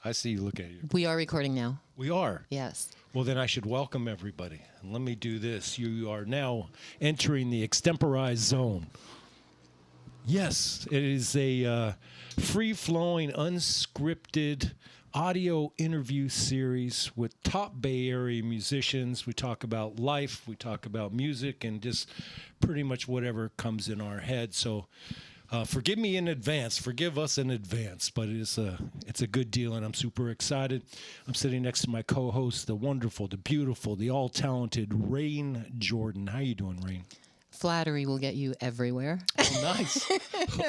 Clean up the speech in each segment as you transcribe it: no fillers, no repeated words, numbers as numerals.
I see you look at you. We are recording now. We are? Yes. Well, then I should welcome everybody. And let me do this. You are now entering the Xtemporize zone. Yes, it is a free-flowing, unscripted audio interview series with top Bay Area musicians. We talk about life, we talk about music, and just pretty much whatever comes in our head. So forgive me in advance. Forgive us in advance. But it's a good deal, and I'm super excited. I'm sitting next to my co-host, the wonderful, the beautiful, the all-talented Rain Jordan. How you doing, Rain? Flattery will get you everywhere. Oh, nice.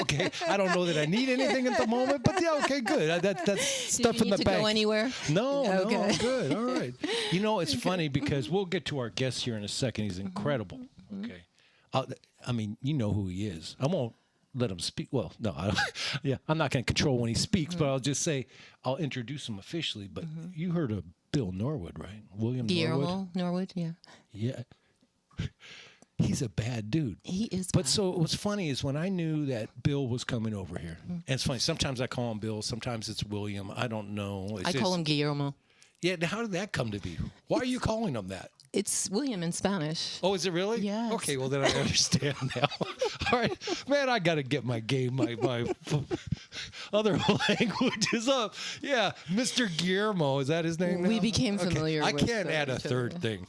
Okay. I don't know that I need anything at the moment, but yeah, okay, good. That's stuff in the bank. Do you need to go anywhere? No, Okay. no, I'm good. All right. You know, it's funny because we'll get to our guest here in a second. He's incredible. Okay. I mean, you know who he is. I won't let him speak. Well, no, I'm not going to control when he speaks, but I'll just say I'll introduce him officially. But you heard of Bill Norwood, right? William Norwood, yeah. Yeah. He's a bad dude. He is. But so what's funny is when I knew that Bill was coming over here, and it's funny, sometimes I call him Bill, sometimes it's William. I don't know. I call him Guillermo. Yeah, how did that come to be? Why are you calling him that? It's William in Spanish. Oh, is it really? Yes. Okay, well, then I understand now. All right. Man, I got to get my game, my other languages up. Yeah, Mr. Guillermo, is that his name now? We became familiar I with can't add a third thing.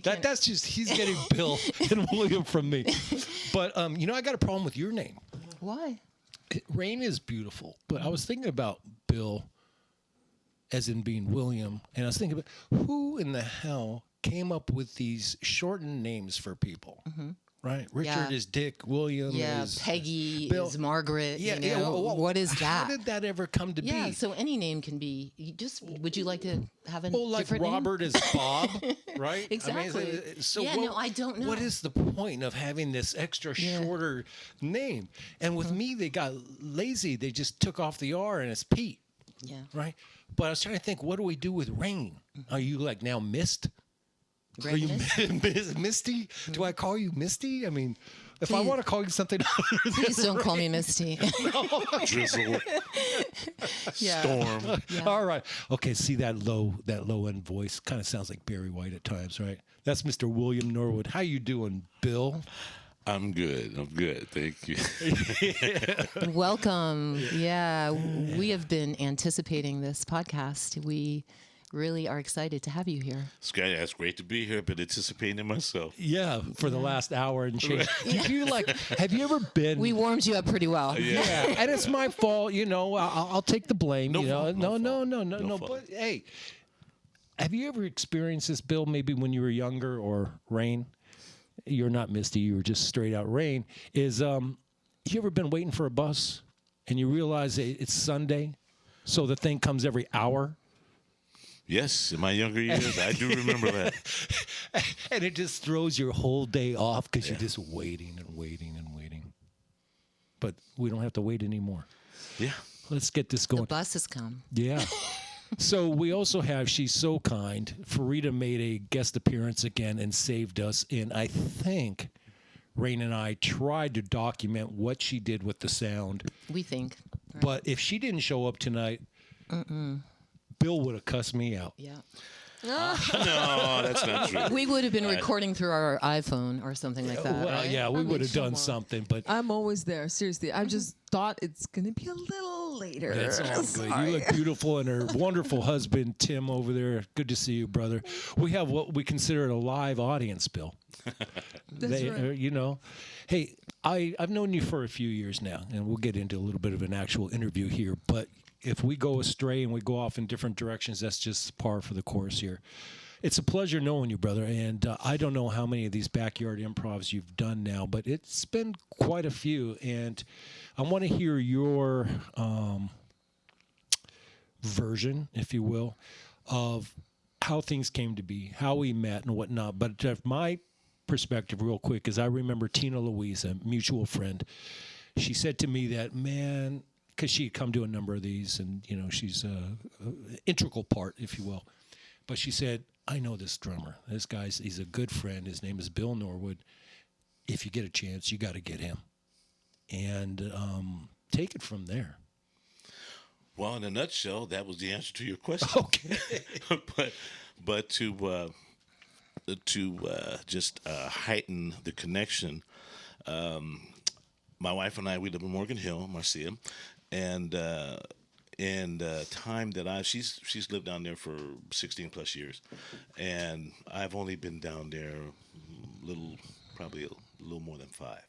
That's just, he's getting Bill and William from me. But, you know, I got a problem with your name. Why? Rain is beautiful, but I was thinking about Bill as in being William, and I was thinking about who in the hell came up with these shortened names for people, right? Richard is Dick, William is Peggy Bill. Is Margaret. Yeah, you know, what is that? How did that ever come to be? Yeah, so any name can be. Would you like to have a like different Robert name? is Bob, right? Exactly. I mean, so I don't know. What is the point of having this extra shorter name? And with me, they got lazy. They just took off the R and it's Pete. Yeah. Right? But I was trying to think, what do we do with Rain? Are you like now Mist? Are you Misty? Do I call you Misty? I mean, if I want to call you something please don't call me Misty. Drizzle. Storm. Yeah. All right. Okay, see that low end voice kind of sounds like Barry White at times, right? That's Mr. William Norwood. How you doing, Bill? I'm good. Thank you. Welcome. Yeah, we have been anticipating this podcast. We really are excited to have you here. Scotty, it's great to be here. I've been anticipating it myself. Yeah, for the last hour and change. Have you ever been? We warmed you up pretty well. Yeah, and it's my fault. You know, I'll take the blame. No you know, fault. No. But hey, have you ever experienced this, Bill? Maybe when you were younger, or Rain? You're not Misty. You were just straight out Rain. Is you ever been waiting for a bus and you realize it's Sunday, so the thing comes every hour? Yes, in my younger years, I do remember that. And it just throws your whole day off because you're just waiting and waiting and waiting. But we don't have to wait anymore. Yeah. Let's get this going. The bus has come. Yeah. So we also have, she's so kind, Farida made a guest appearance again and saved us. And I think Rain and I tried to document what she did with the sound. We think. Right. But if she didn't show up tonight, Bill would have cussed me out. Yeah. No, that's not true. We would have been recording through our iPhone or something like that. Well, right? yeah, we would have done something. But I'm always there. Seriously, I just thought it's gonna be a little later. that's all good. Sorry. You look beautiful, and her wonderful husband, Tim, over there. Good to see you, brother. We have what we consider a live audience, Bill. That's right. You know, hey, I've known you for a few years now, and we'll get into a little bit of an actual interview here. But if we go astray and we go off in different directions, that's just par for the course here. It's a pleasure knowing you, brother. And I don't know how many of these backyard improvs you've done now, but it's been quite a few. And I want to hear your version, if you will, of how things came to be, how we met and whatnot. But my perspective real quick is I remember Tina Louise, a mutual friend. She said to me that, man, because she had come to a number of these, and, you know, she's an integral part, if you will. But she said, I know this drummer. This guy's, he's a good friend. His name is Bill Norwood. If you get a chance, you got to get him. And take it from there. Well, in a nutshell, that was the answer to your question. Okay. but to just heighten the connection, my wife and I, we live in Morgan Hill, Marcia, and time that she's lived down there for 16 plus years, and I've only been down there probably a little more than 5.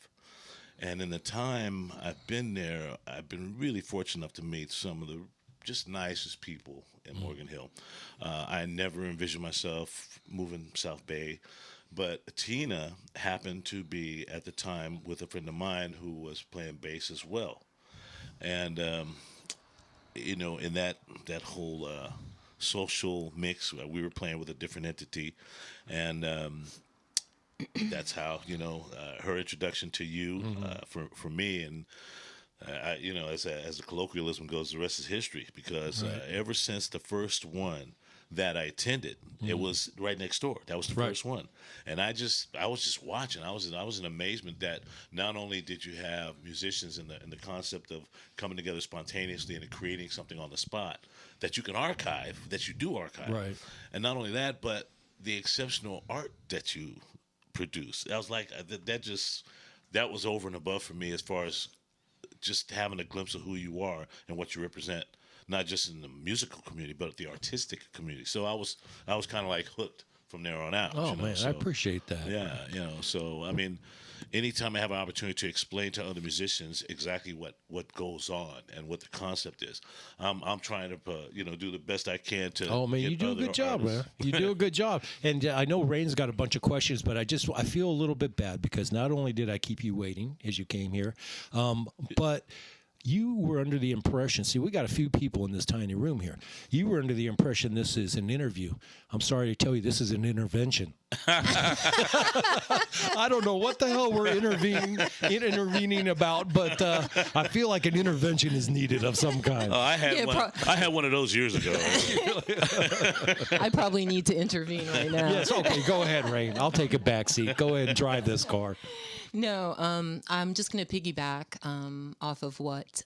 And in the time I've been there, I've been really fortunate enough to meet some of the just nicest people in Morgan Hill. I never envisioned myself moving South Bay, but Tina happened to be at the time with a friend of mine who was playing bass as well. And, in that whole social mix, we were playing with a different entity. And that's how, her introduction to you for me. And, as the colloquialism goes, the rest is history, because ever since the first one that I attended, it was right next door. That was the first one. And I was just watching. I was in amazement that not only did you have musicians in the concept of coming together spontaneously and creating something on the spot that you can archive, that you do archive. Right. And not only that, but the exceptional art that you produce. I was like, that was over and above for me, as far as just having a glimpse of who you are and what you represent, not just in the musical community, but the artistic community. So I was kind of like hooked from there on out. Oh, man, I appreciate that. Yeah, so I mean, anytime I have an opportunity to explain to other musicians exactly what goes on and what the concept is, I'm trying to do the best I can to. Oh, man, get you do a other good job, artists. man. You do a good job. And I know Rain's got a bunch of questions, but I feel a little bit bad, because not only did I keep you waiting as you came here, but you were under the impression, see, we got a few people in this tiny room here. You were under the impression this is an interview. I'm sorry to tell you, this is an intervention. I don't know what the hell we're intervening about, but I feel like an intervention is needed of some kind. Oh, I had one of those years ago. I probably need to intervene right now. Yes, okay, go ahead, Rain. I'll take a back seat. Go ahead and drive this car. No, I'm just going to piggyback off of what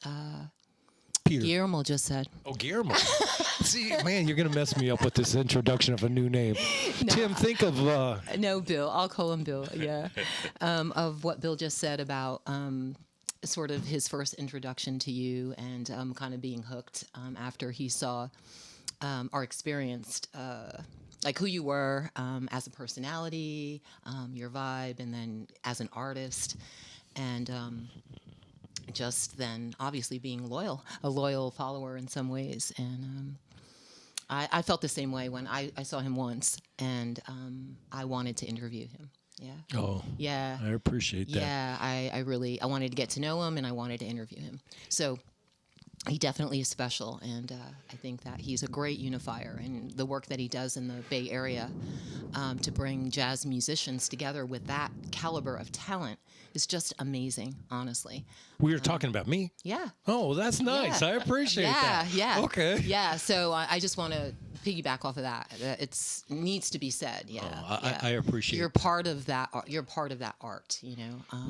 Peter. Guillermo just said. Oh, Guillermo. See, man, you're going to mess me up with this introduction of a new name. No, Tim, think of... No, Bill. I'll call him Bill, yeah. Of what Bill just said about sort of his first introduction to you, and kind of being hooked after he saw or experienced... like who you were as a personality, your vibe, and then as an artist, and just then obviously being a loyal follower in some ways. And I felt the same way when I saw him once, and I wanted to interview him. Yeah. Oh. Yeah. I appreciate that. Yeah, I wanted to get to know him, and I wanted to interview him. So he definitely is special, and I think that he's a great unifier, and the work that he does in the Bay Area to bring jazz musicians together with that caliber of talent is just amazing, honestly. We were talking about me? Yeah. Oh, that's nice. Yeah. I appreciate that. Yeah. Okay. Yeah, so I just want to piggyback off of that. It needs to be said. Yeah. I appreciate You're part of that. You're part of that art.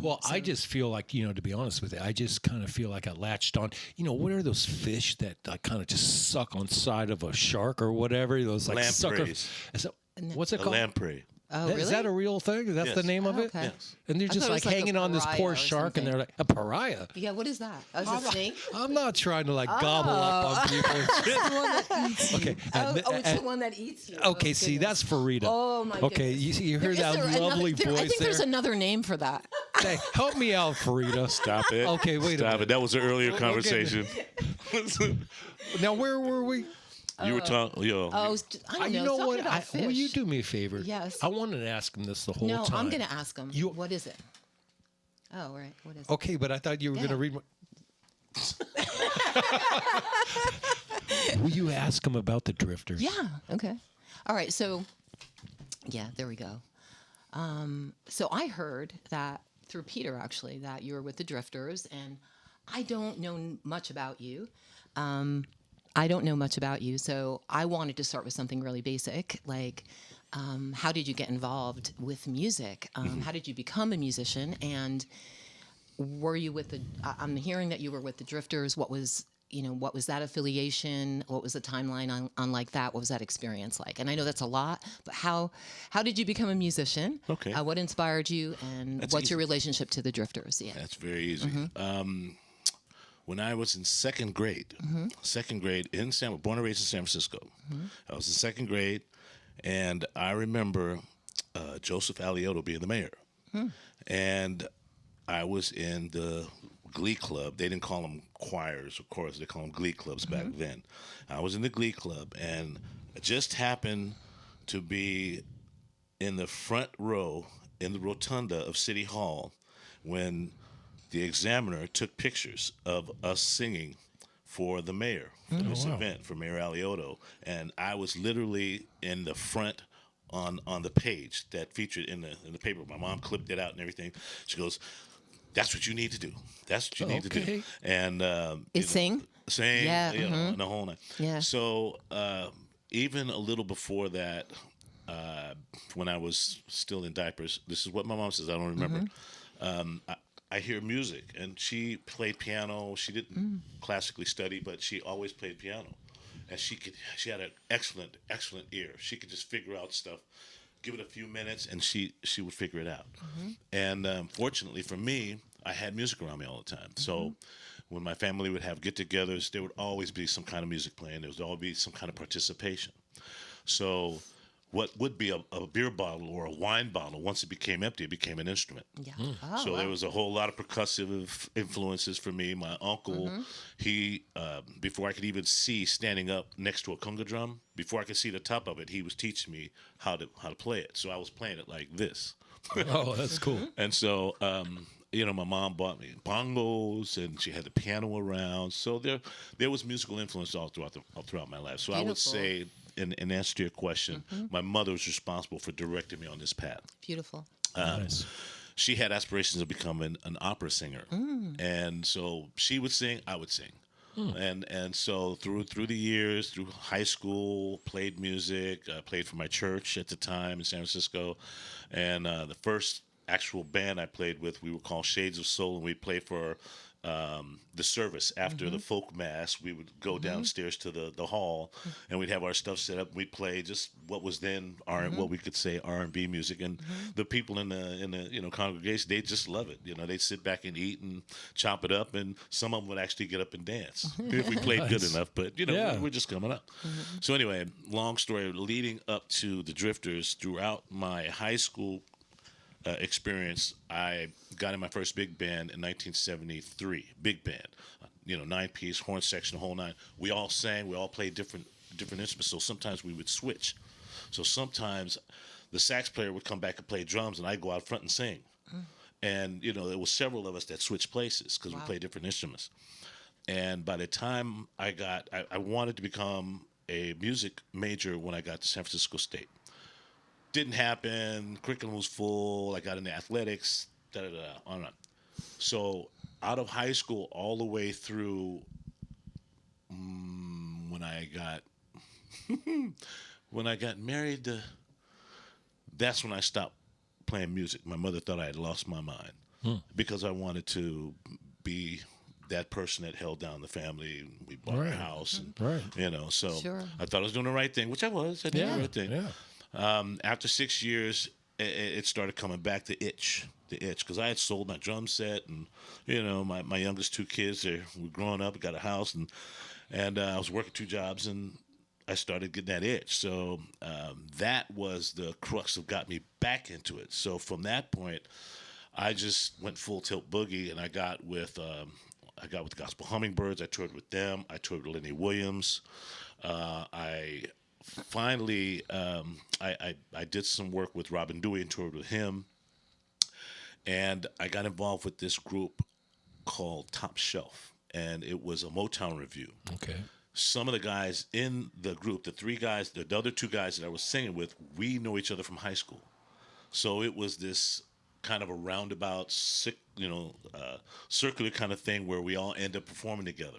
Well, I just feel like, to be honest with you, I just kind of feel like I latched on. What are those fish that kind of just suck on side of a shark or whatever? Those like lampreys. What's it A called? lamprey. Oh, really? Is that a real thing? Is that Yes. the name of it? Okay. Yes. And they're I just thought it like was like a hanging on this pariah poor or shark, and something. they're like, a pariah? Yeah, what is that? Oh, it's a snake? I'm not trying to gobble up on people. Okay. It's the one that eats you. Okay, Oh, see, goodness. that's Farida. Oh, my Okay, goodness. you hear Is that there lovely another, voice I think there? there's another name for that. Hey, help me out, Farida. Stop it. Okay, wait a Stop minute. it. That was an earlier We're conversation. Now, where were we? You were talking, Oh, I don't know. You know talking what? about fish. Will you do me a favor? Yes. I wanted to ask him this the whole No, time. I'm going to ask him. What is it? Oh, right. What is it? Okay, but I thought you were going to read my... Will you ask him about the Drifters? Yeah. Okay. All right. So, yeah, there we go. So I heard that through Peter, actually, that you were with the Drifters, and I don't know much about you. So I wanted to start with something really basic, like how did you get involved with music? How did you become a musician? And were you with I'm hearing that you were with the Drifters. What was what was that affiliation? What was the timeline on like that? What was that experience like? And I know that's a lot, but how did you become a musician? Okay. What inspired you, and That's what's easy. your relationship to the Drifters? Yeah. That's very easy. When I was in second grade in born and raised in San Francisco, I was in second grade, and I remember Joseph Alioto being the mayor, and I was in the Glee Club. They didn't call them choirs, of course. They call them Glee Clubs back then. I was in the Glee Club, and I just happened to be in the front row in the rotunda of City Hall when the examiner took pictures of us singing for the mayor for this event, for Mayor Alioto. And I was literally in the front on the page that featured in the paper. My mom clipped it out and everything. She goes, "That's what you need to do. That's what you need to do." And Sing? Sing, Yeah, and the whole night. Yeah. So even a little before that, when I was still in diapers, this is what my mom says. I don't remember. I hear music, and she played piano. She didn't classically study, but she always played piano, and she had an excellent ear. She could just figure out stuff. Give it a few minutes, and she would figure it out. And fortunately for me, I had music around me all the time. So when my family would have get-togethers, there would always be some kind of music playing. There would always be some kind of participation. So what would be a beer bottle or a wine bottle, once it became empty, it became an instrument. Yeah. Oh, So wow. there was a whole lot of percussive influences for me. My uncle, he, before I could even see standing up next to a conga drum, before I could see the top of it, he was teaching me how to play it. So I was playing it like this. Oh, that's cool. And so, my mom bought me bongos, and she had the piano around. So there was musical influence all throughout my life. So I would Beautiful. say, in answer to your question, my mother was responsible for directing me on this path. Beautiful. Nice. She had aspirations of becoming an opera singer, and so she would sing, I would sing. And so through the years, through high school, played music, played for my church at the time in San Francisco, and the first actual band I played with, we were called Shades of Soul, and we played for the service after the folk mass. We would go downstairs to the hall, and we'd have our stuff set up. We'd play just what was then what we could say R&B music, and the people in the congregation, they just love it. They'd sit back and eat and chop it up, and some of them would actually get up and dance if we played good enough. But we're just coming up. So anyway, long story leading up to the Drifters. Throughout my high school experience, I got in my first big band in 1973. Big band, 9-piece, horn section, the whole nine. We all sang. We all played different instruments. So sometimes we would switch. So sometimes the sax player would come back and play drums, and I'd go out front and sing. And there was several of us that switched places because we played different instruments. And by the time I wanted to become a music major when I got to San Francisco State. Didn't happen. Curriculum was full. I got into athletics, on and on. So out of high school all the way through when I got married, that's when I stopped playing music. My mother thought I had lost my mind because I wanted to be that person that held down the family. We bought a house, and so Sure. I thought I was doing the right thing, which I was. I did the right thing. Yeah. After 6 years, it started coming back, the itch, because I had sold my drum set, and my youngest two kids, they were growing up, got a house, and I was working 2 jobs, and I started getting that itch. So that was the crux that got me back into it. So from that point, I just went full tilt boogie, and I got with the Gospel Hummingbirds. I toured with them. I toured with Lenny Williams. I finally, I did some work with Robin Dewey and toured with him. And I got involved with this group called Top Shelf. And it was a Motown review. Okay. Some of the guys in the group, the other 2 guys that I was singing with, we know each other from high school. So it was this kind of a roundabout, circular kind of thing where we all end up performing together.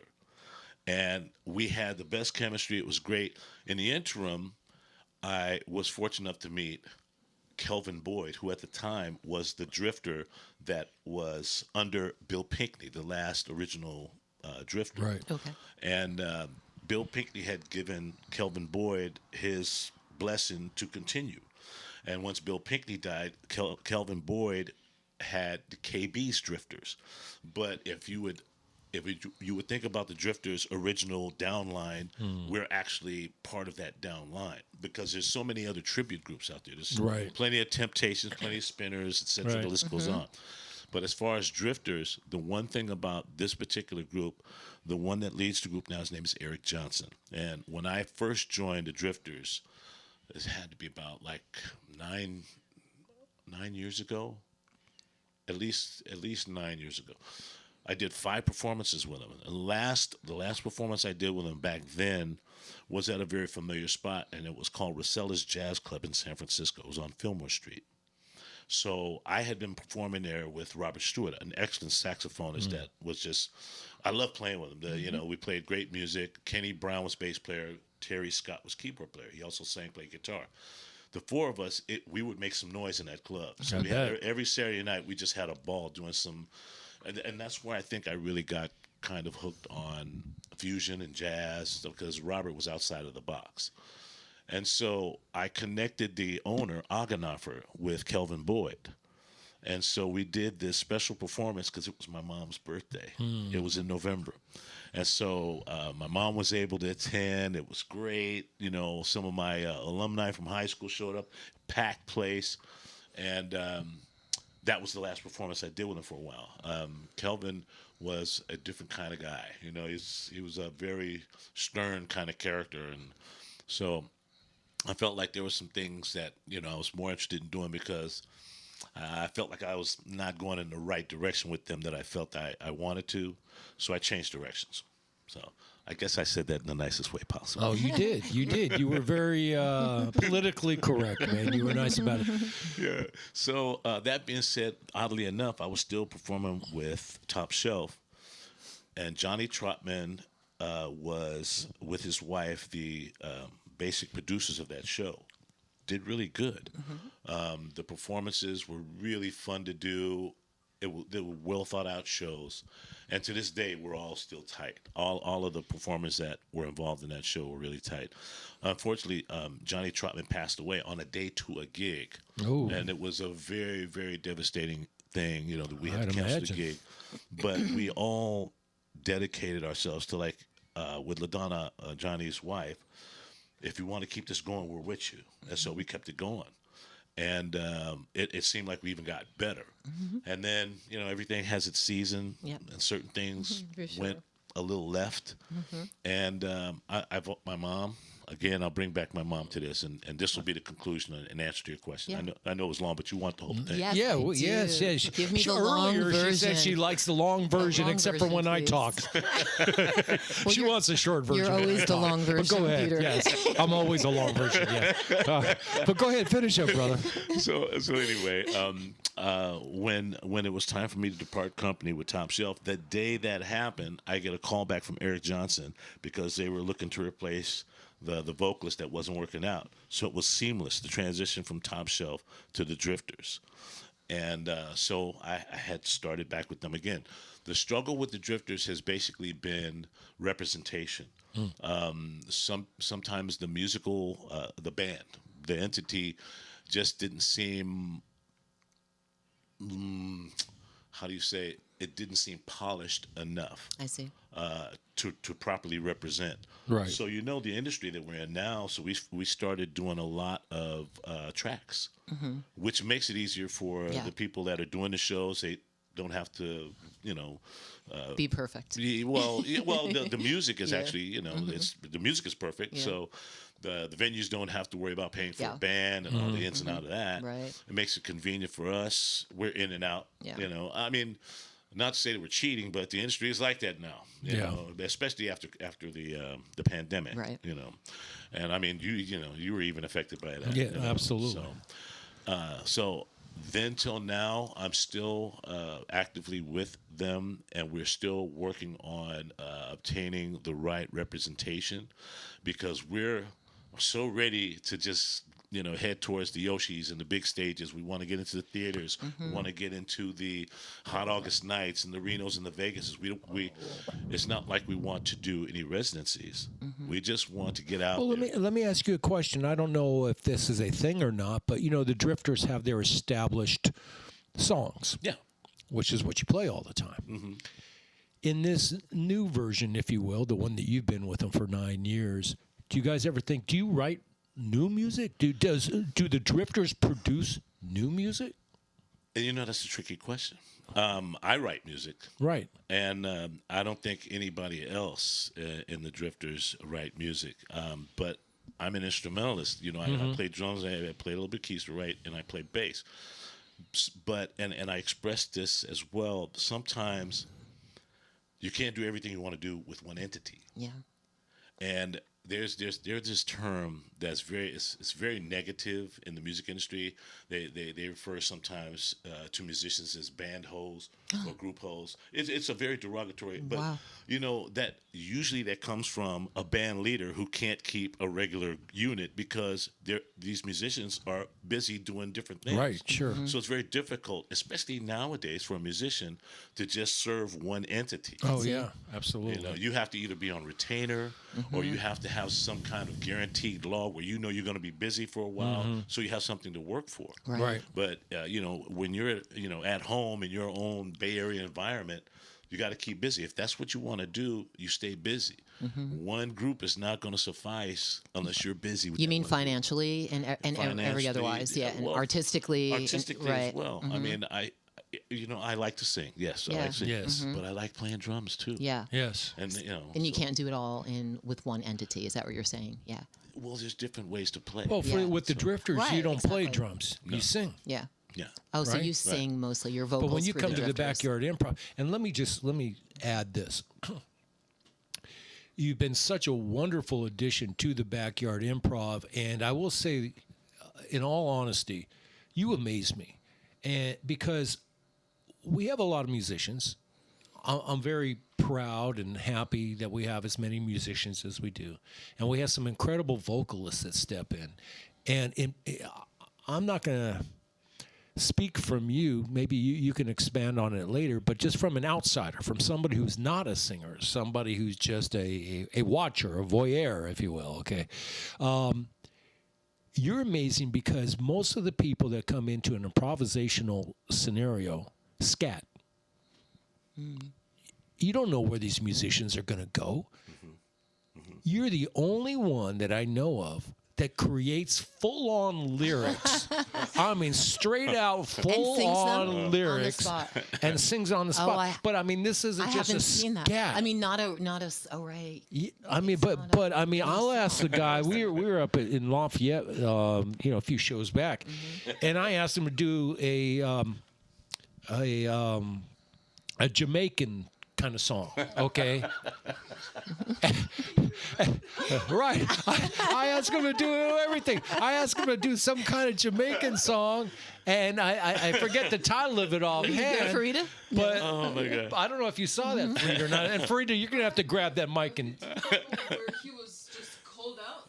And we had the best chemistry. It was great. In the interim, I was fortunate enough to meet Kelvin Boyd, who at the time was the drifter that was under Bill Pinkney, the last original drifter. Right. Okay. And Bill Pinkney had given Kelvin Boyd his blessing to continue. And once Bill Pinkney died, Kelvin Boyd had the KB's Drifters. But if you would think about the Drifters' original downline, we're actually part of that downline because there's so many other tribute groups out there. There's Right. plenty of Temptations, plenty of Spinners, etc. Right. The list goes on. But as far as Drifters, the one thing about this particular group, the one that leads the group now, his name is Eric Johnson. And when I first joined the Drifters, it had to be about like nine years ago, at least 9 years ago. I did 5 performances with him. And the last performance I did with him back then was at a very familiar spot, and it was called Rosella's Jazz Club in San Francisco. It was on Fillmore Street. So I had been performing there with Robert Stewart, an excellent saxophonist that was just, I love playing with him. You know, we played great music. Kenny Brown was bass player. Terry Scott was keyboard player. He also played guitar. The 4 of us, we would make some noise in that club. So I we had, bet. every Saturday night, we just had a ball doing some, and that's where I think I really got kind of hooked on fusion and jazz because Robert was outside of the box. And so I connected the owner, Aganoffer, with Kelvin Boyd. And so we did this special performance because it was my mom's birthday. It was in November. And so my mom was able to attend. It was great. You know, some of my alumni from high school showed up, packed place. And that was the last performance I did with him for a while. Kelvin was a different kind of guy. You know, he was a very stern kind of character. And so I felt like there were some things that, you know, I was more interested in doing because I felt like I was not going in the right direction with them that I felt I wanted to. So I changed directions. So I guess I said that in the nicest way possible. Oh, you did. You did. You were very politically correct, man. You were nice about it. Yeah. So that being said, oddly enough, I was still performing with Top Shelf. And Johnny Trotman was, with his wife, the basic producers of that show. Did really good. The performances were really fun to do. They were well thought out shows, and to this day we're all still tight. All of the performers that were involved in that show were really tight. Unfortunately, Johnny Trotman passed away on a day to a gig, and it was a very, very devastating thing. You know, that we had to cancel the gig, but we all dedicated ourselves to, like, with LaDonna, Johnny's wife. If you want to keep this going, we're with you. And so we kept it going. And it seemed like we even got better. And then, you know, everything has its season. Yep. And certain things For sure. went a little left. And I my mom, again, I'll bring back my mom to this. And this will be the conclusion and answer to your question. Yeah. I know it was long, but you want the whole thing. Yes, Yeah, I well, do. yes. Give me the long Earlier, version. she said she likes the long version, long except for version, when I please. talk. She wants a short version. You're when I always the talk. long But version, go ahead. Peter. Yes, I'm always a long version. Yeah. But go ahead, finish up, brother. So anyway, when it was time for me to depart company with Top Shelf, the day that happened, I get a call back from Eric Johnson because they were looking to replace the vocalist that wasn't working out. So it was seamless, the transition from Top Shelf to the Drifters. And so I had started back with them again. The struggle with the Drifters has basically been representation. Sometimes the musical, the band, the entity just didn't seem, how do you say, it didn't seem polished enough. I see. To properly represent. Right. So you know the industry that we're in now. So we started doing a lot of tracks, which makes it easier for the people that are doing the shows. They don't have to, you know, Be perfect. the music is Yeah. actually, you know, the music is perfect. Yeah. So the venues don't have to worry about paying for Yeah. a band and all the ins and out of that. Right. It makes it convenient for us. We're in and out. Yeah. You know, I mean, not to say that we're cheating, but the industry is like that now. You know, especially after the pandemic. Right. You know, and I mean, you were even affected by that. Yeah, you know? absolutely. So then till now, I'm still actively with them, and we're still working on obtaining the right representation because we're so ready to just head towards the Yoshis and the big stages. We want to get into the theaters. We want to get into the Hot August Nights and the Renos and the Vegases. It's not like we want to do any residencies. We just want to get out. Well, there. let me ask you a question. I don't know if this is a thing or not, but the Drifters have their established songs. Yeah. Which is what you play all the time. In this new version, if you will, the one that you've been with them for 9 years, do you guys ever think, do you write new music? Do the Drifters produce new music? And that's a tricky question. I write music. Right. And I don't think anybody else in the Drifters write music. But I'm an instrumentalist. I play drums, I play a little bit keys to write, and I play bass. But and I express this as well. Sometimes you can't do everything you want to do with one entity. Yeah. And there's this term that's it's very negative in the music industry. They refer sometimes to musicians as band hoes or group hoes. It's a very derogatory, but Wow. That usually that comes from a band leader who can't keep a regular unit because these musicians are busy doing different things. Right, sure. So it's very difficult, especially nowadays, for a musician to just serve one entity. Oh, yeah, absolutely. You have to either be on retainer or you have to have some kind of guaranteed law where you're going to be busy for a while, so you have something to work for. Right. But when you're at home in your own Bay Area environment, you got to keep busy. If that's what you want to do, you stay busy. One group is not going to suffice unless you're busy. With You mean that one group. financially and every otherwise, yeah, and well, artistically, artistically right. as well. I mean, I like to sing. Yes, I Yeah. like to sing. Yes. But I like playing drums too. Yeah. Yes. And And you can't do it all with one entity. Is that what you're saying? Yeah. Well, there's different ways to play. Well, Yeah. with the Drifters, you Right, don't play exactly. drums. You sing. Yeah. Yeah. Oh, so Right? you sing mostly your vocals. But when you for come to the Drifters. backyard improv, and let me add this. You've been such a wonderful addition to the backyard improv, and I will say, in all honesty, you amaze me, and because we have a lot of musicians. I'm very proud and happy that we have as many musicians as we do, and we have some incredible vocalists that step in, and I'm not going to speak from you. Maybe you can expand on it later, but just from an outsider, from somebody who's not a singer, somebody who's just a watcher, a voyeur, if you will, okay? You're amazing because most of the people that come into an improvisational scenario scat. You don't know where these musicians are going to go. You're the only one that I know of that creates full-on lyrics. I mean, straight out full-on lyrics on the spot. and sings on the spot. But I mean, this isn't I just haven't a seen that. scat. I mean, not a. Oh, right. I mean, but I mean, I'll ask the guy. We were up in Lafayette, a few shows back, and I asked him to do a Jamaican kind of song, okay? Right. I asked him to do everything. I asked him to do some kind of Jamaican song, and I forget the title of it offhand. Frida? But Oh my God. I don't know if you saw that, Frida, or not. And Frida, you're going to have to grab that mic and... Where he was just called out.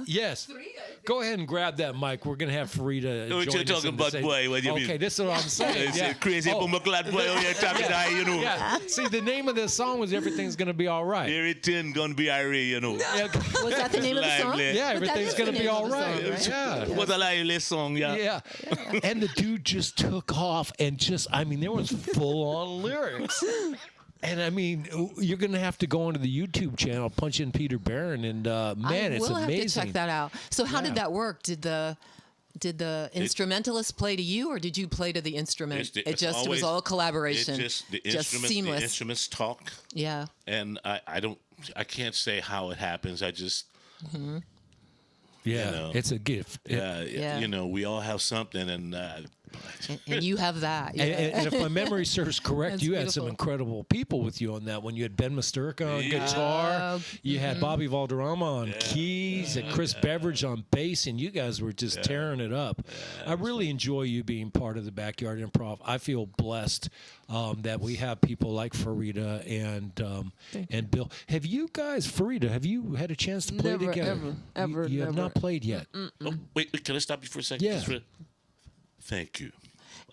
Yes. 3, I think. Go ahead and grab that mic. We're going to have Frida What join you us talking in the about, same- boy? What do you Okay, mean? this is what I'm saying. It's Yeah. a crazy Oh, clad boy on your top of the eye, you know. yeah. See, the name of this song was Everything's Gonna Be All Right. Everything gonna be irate, you know. Yeah, Was that the name of the song? Lively. yeah, But that everything's is gonna the be name all of the right. song, right? Yeah. What a lively song, yeah. Yeah. And the dude just took off and there was full on lyrics. And I mean, you're going to have to go onto the YouTube channel, punch in Peter Barron, and man, it's We'll amazing. have to check that out. So how Yeah. did that work? Did the instrumentalist play to you, or did you play to the instrument? It was all collaboration. The seamless. instruments talk, Yeah. and I can't say how it happens. I just, Yeah, know. it's a gift. you know, we all have something, and and you have that. Yeah. And if my memory serves correct, That's you had some beautiful. incredible people with you on that one. You had Ben Masturka on guitar. You had Bobby Valderrama on keys and Chris Beveridge on bass, and you guys were just tearing it up. I really enjoy you being part of the Backyard Improv. I feel blessed that we have people like Farida and Bill. Have you guys, Farida, have you had a chance to play Never, together? ever, You have never. not played yet. Oh, wait, can I stop you for a second? Yeah. Thank you.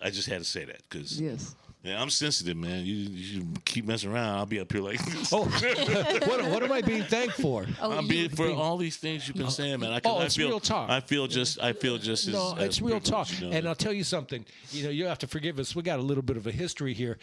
I just had to say that because Yes. I'm sensitive, man. You keep messing around, I'll be up here like this. Oh, what am I being thanked for? I'm being for all these things you've been saying, man. It's real talk. I feel just No, as it's real talk. privileged, you know, And I'll tell you something. You have to forgive us. We got a little bit of a history here.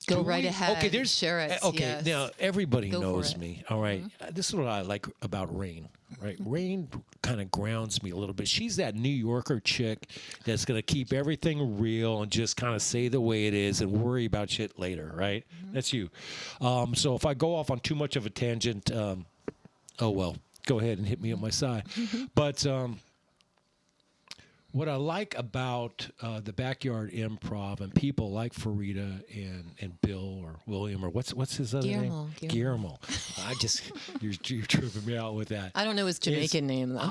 Go Do right we- ahead. Okay, there's Share it, Okay, yes. now everybody Go for knows it. me. All right? This is what I like about Rain. Right, Rain kind of grounds me a little bit. She's that New Yorker chick that's gonna keep everything real and just kind of say the way it is and worry about shit later. Right? That's you. So if I go off on too much of a tangent, oh well. Go ahead and hit me on my side. But what I like about the Backyard Improv and people like Farida and Bill or William or what's his other Guillermo. name? Guillermo. I just you're tripping me out with that. I don't know his Jamaican name though.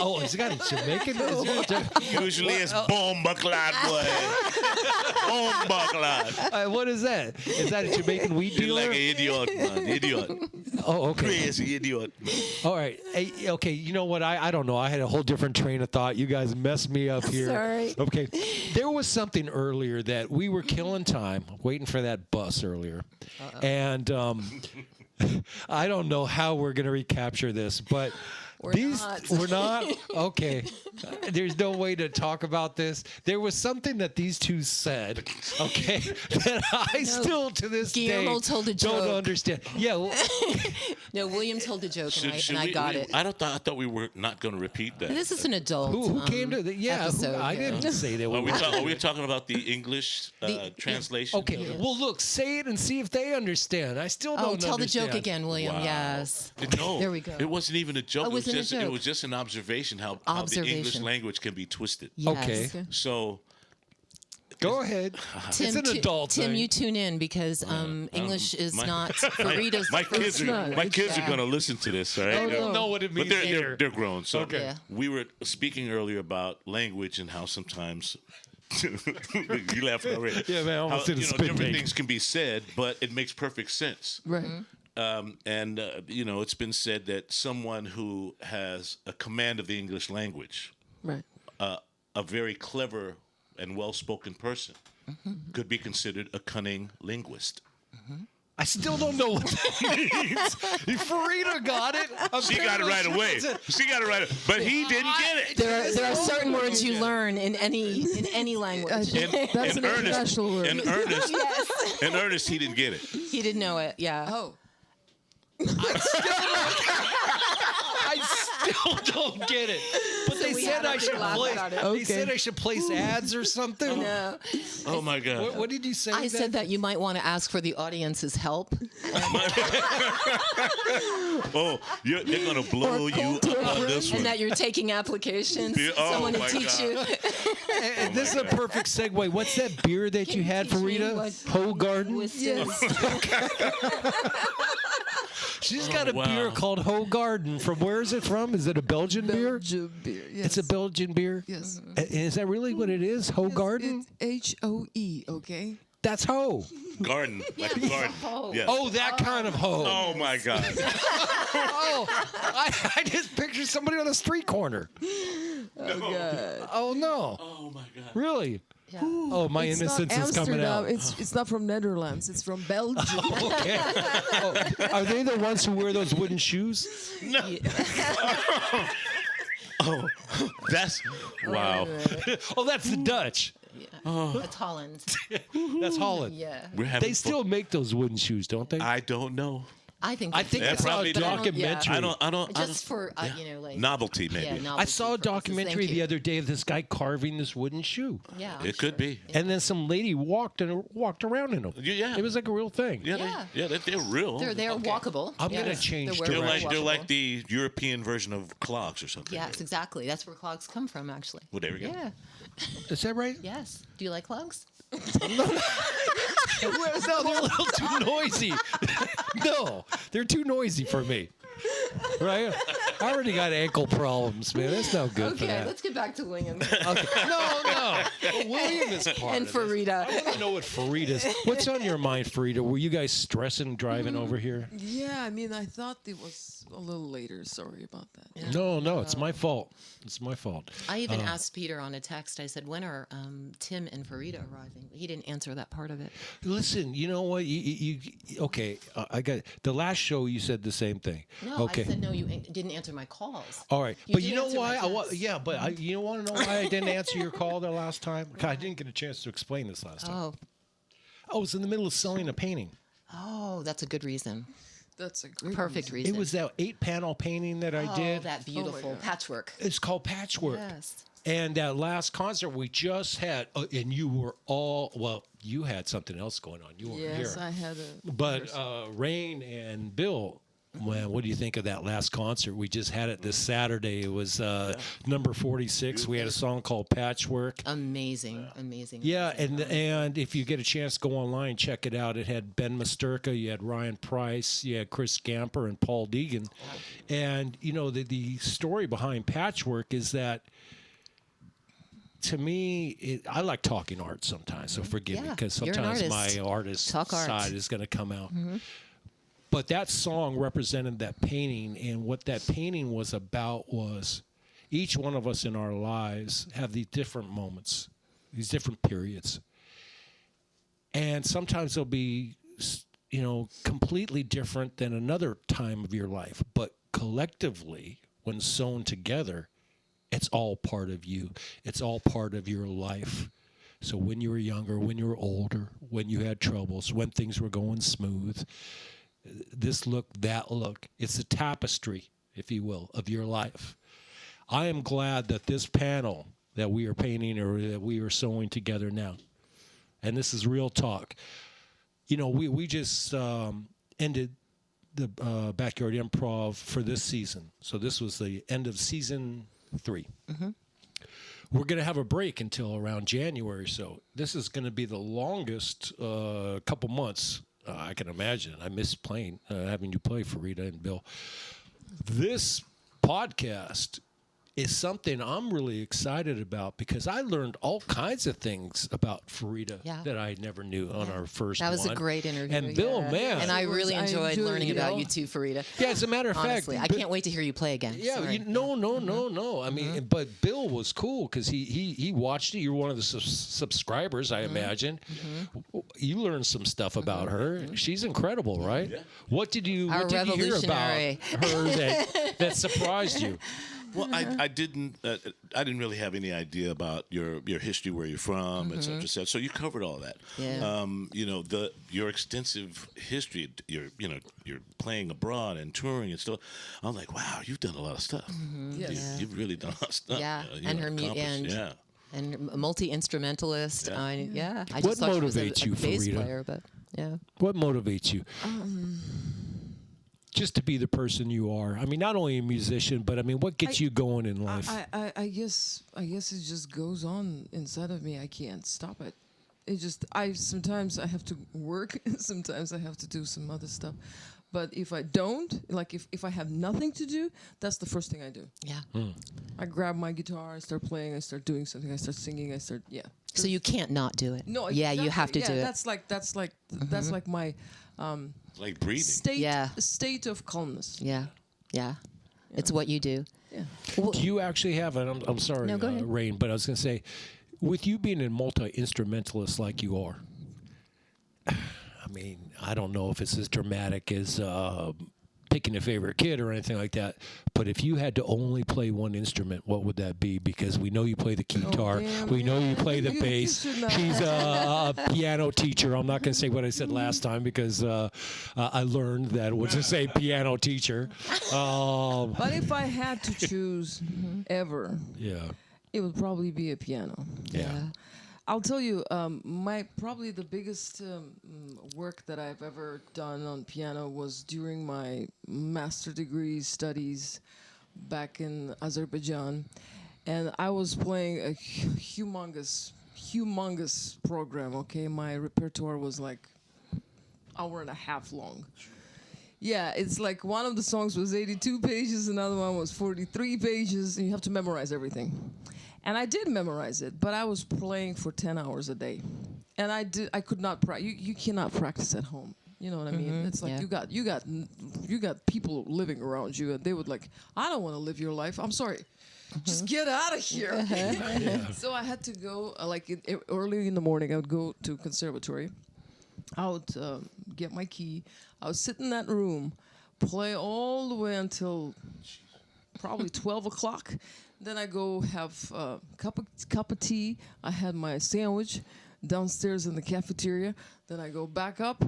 Oh, has he got a Jamaican? Is there a Jama- usually it's bomba clad boy. Bomba clad. what is that? Is that a Jamaican weed You're dealer? like an idiot, man. Idiot. Oh, okay. Crazy idiot. All right. Hey, okay, you know what? I don't know. I had a whole different train of thought. You guys messed me up here. Sorry. Okay. There was something earlier that we were killing time waiting for that bus earlier. And I don't know how we're going to recapture this, but not. we're not. Okay. There's no way to talk about this. There was something that these two said, okay, that I still to this Guillermo day told a don't joke. understand. Yeah. Well, No, William told a joke and I we- got it. I thought we were not going to repeat that. This is an adult. who came to the? Yeah. episode, I yeah. didn't say that. Are we talking about the English translation? Okay. Well, look, say it and see if they understand. I still don't Oh, tell the understand. joke again, William. Wow. Yes. No, There we go. It wasn't even a joke. Oh, It was wasn't a just joke. it was just an observation how the English Observation. language can be twisted. Yes. Okay. So Go ahead. Tim, it's an adult Tim, thing. you tune in because English is not Farida's my first kids are language. going to listen to this, right? They don't know what it But means they're either. they're grown. So Okay. Yeah. we were speaking earlier about language and how sometimes you laughing already. Yeah, man, I almost did a spit different take. things can be said, but it makes perfect sense. Right. And it's been said that someone who has a command of the English language, Right. a very clever and well-spoken person, could be considered a cunning linguist. I still don't know what that means. Farida got it. She got it right away. She got it right away. But he didn't get it. There are certain words you learn in any language. That's an international word. In earnest, he didn't get it. He didn't know it. Yeah. Oh. I still don't get it. But they we said had a I big should laugh play. about it. They Okay. said I should place ads or something. No. Oh my God. What did you say? I said that you might want to ask for the audience's help. Oh, they're gonna blow you up on this one. And that you're taking applications. Yeah, oh Someone to my teach God. you. And this is a perfect segue. What's that beer that you had, Teach me Farida? what Ho Garden. twist Yes. is. She's got a wow. beer called Ho Garden. From where is it from? Is it a Belgian beer? Belgian beer. Yes. It's a Belgian beer. Yes. Is that really what it is? Ho Garden? It's HOE. Okay. That's ho. Garden, like a garden. Yeah. Oh, that kind of ho. Oh my God. Oh, I just pictured somebody on a street corner. Oh God. Oh no. Oh my God. Really? Yeah. Oh, my It's not innocence is coming Amsterdam. out. It's not from Netherlands. It's from Belgium. Okay. Oh, are they the ones who wear those wooden shoes? Oh, that's wow. Oh, that's the Dutch. It's Holland. That's Holland. Yeah. We're having They still make those wooden shoes, don't they? I don't know. I think I think They I saw a probably do. documentary. I don't. just for like Novelty, maybe. Yeah, I novelty saw a purposes. documentary Thank the you. other day of this guy carving this wooden shoe, Yeah, I'm It could sure. be. and then some lady walked around in them. Yeah. It was like a real thing. Yeah. They're real. They're walkable. I'm gonna Yes. change They're They're very like walkable. the European version of clogs or something. Yes, exactly. That's where clogs come from, actually. Well, there we go. Yeah. Is that right? Yes. Do you like clogs? No, they're a little too noisy. No, they're too noisy for me. Right? I already got ankle problems, man. That's no good for Okay, that. let's get back to William. Okay. No. Well, William is part And of this. Farida. I want to know what Farida's. What's on your mind, Farida? Were you guys stressing driving over here? Yeah, I mean, I thought it was a little later. Sorry about that. No, it's my fault. It's my fault. I even asked Peter on a text. I said, when are Tim and Farida arriving? He didn't answer that part of it. Listen, you know what? You okay? I got the last show. You said the same thing. No, Okay. I said, no, you didn't answer my calls. All right, You but did you know answer my why? text. Yeah, but you want to know why I didn't answer your call the last time? 'Cause I didn't get a chance to explain this last time. Oh. I was in the middle of selling a painting. Oh, that's a good reason. That's a great Perfect reason. reason. It was that 8-panel painting that I Oh, did. that beautiful God. patchwork. It's called Patchwork. Yes. And that last concert we just had, and you were you had something else going on. You weren't Yes, here. I had a. But Rain and Bill, man, what do you think of that last concert? We just had it this Saturday. It was number 46. We had a song called Patchwork. Amazing. Yeah, and if you get a chance, go online, check it out. It had Ben Musterka, you had Ryan Price, you had Chris Gamper, and Paul Deegan. And, you know, the story behind Patchwork is that, to me, I like talking art sometimes, so forgive me, Yeah, because you're an sometimes artist. my artist Talk art. side is going to come out. But that song represented that painting, and what that painting was about was each one of us in our lives have these different moments, these different periods. And sometimes they'll be, you know, completely different than another time of your life. But collectively, when sewn together, it's all part of you. It's all part of your life. So when you were younger, when you were older, when you had troubles, when things were going smooth, this look, that look, it's a tapestry, if you will, of your life. I am glad that this panel that we are painting or that we are sewing together now, and this is real talk. You know, we just ended the Backyard Improv for this season. So this was the end of season 3. We're going to have a break until around January. So this is going to be the longest couple months I can imagine. I miss playing, having you play, Farida and Bill. This podcast is something I'm really excited about because I learned all kinds of things about Farida that I never knew on our first one. That was a great interview. And Bill, man. And I It was- really I enjoyed enjoyed learning it, about yeah. you too, Farida. Yeah, as a matter of Honestly, fact. I can't wait to hear you play again. Yeah, Sorry. no. I mean, but Bill was cool because he watched it. You're one of the subscribers, I imagine. You learned some stuff about her. She's incredible, right? Yeah. What did you hear about revolutionary. her that surprised you? Well, I didn't really have any idea about your history, where you're from, et cetera, et cetera. So you covered all that. Yeah. You know, your extensive history. You're playing abroad and touring and stuff. I'm like, wow, you've done a lot of stuff. Yes. You've really done a lot of stuff. Yeah, you and know, her accomplished. and a multi-instrumentalist. Yeah. I What just thought she was motivates a you, bass Farida? player, but yeah. What motivates you? Just to be the person you are. I mean, not only a musician, but I mean, what gets you going in life? I guess it just goes on inside of me. I can't stop it. It just sometimes I have to work, sometimes I have to do some other stuff. But if I don't, like if I have nothing to do, that's the first thing I do. Yeah. I grab my guitar, I start playing, I start doing something, I start singing, So you can't not do it. No, Yeah, you have to do it. That's like my Like breathing. state of calmness. Yeah. It's what you do. Yeah. Do you actually have, and I'm sorry, No, go ahead. Rain, but I was going to say, with you being a multi-instrumentalist like you are, I mean, I don't know if it's as dramatic as picking a favorite kid or anything like that, but if you had to only play one instrument, what would that be? Because we know you play the guitar, we know you play the bass. She's a piano teacher. I'm not going to say what I said last time because I learned that it was to say piano teacher. But if I had to choose ever, it would probably be a piano. Yeah. I'll tell you, probably the biggest work that I've ever done on piano was during my master degree studies back in Azerbaijan. and I was playing a humongous program. Okay, my repertoire was like hour and a half long. Yeah, it's like one of the songs was 82 pages, another one was 43 pages, and you have to memorize everything. And I did memorize it, but I was playing for 10 hours a day. And I could not practice. You cannot practice at home. You know what I mean? It's like you got people living around you, and they would like, I don't want to live your life. I'm sorry. Just get out of here. So I had to go, early in the morning, I would go to conservatory. I would get my key. I would sit in that room, play all the way until probably 12 o'clock. Then I go have a cup of tea. I had my sandwich downstairs in the cafeteria. Then I go back up,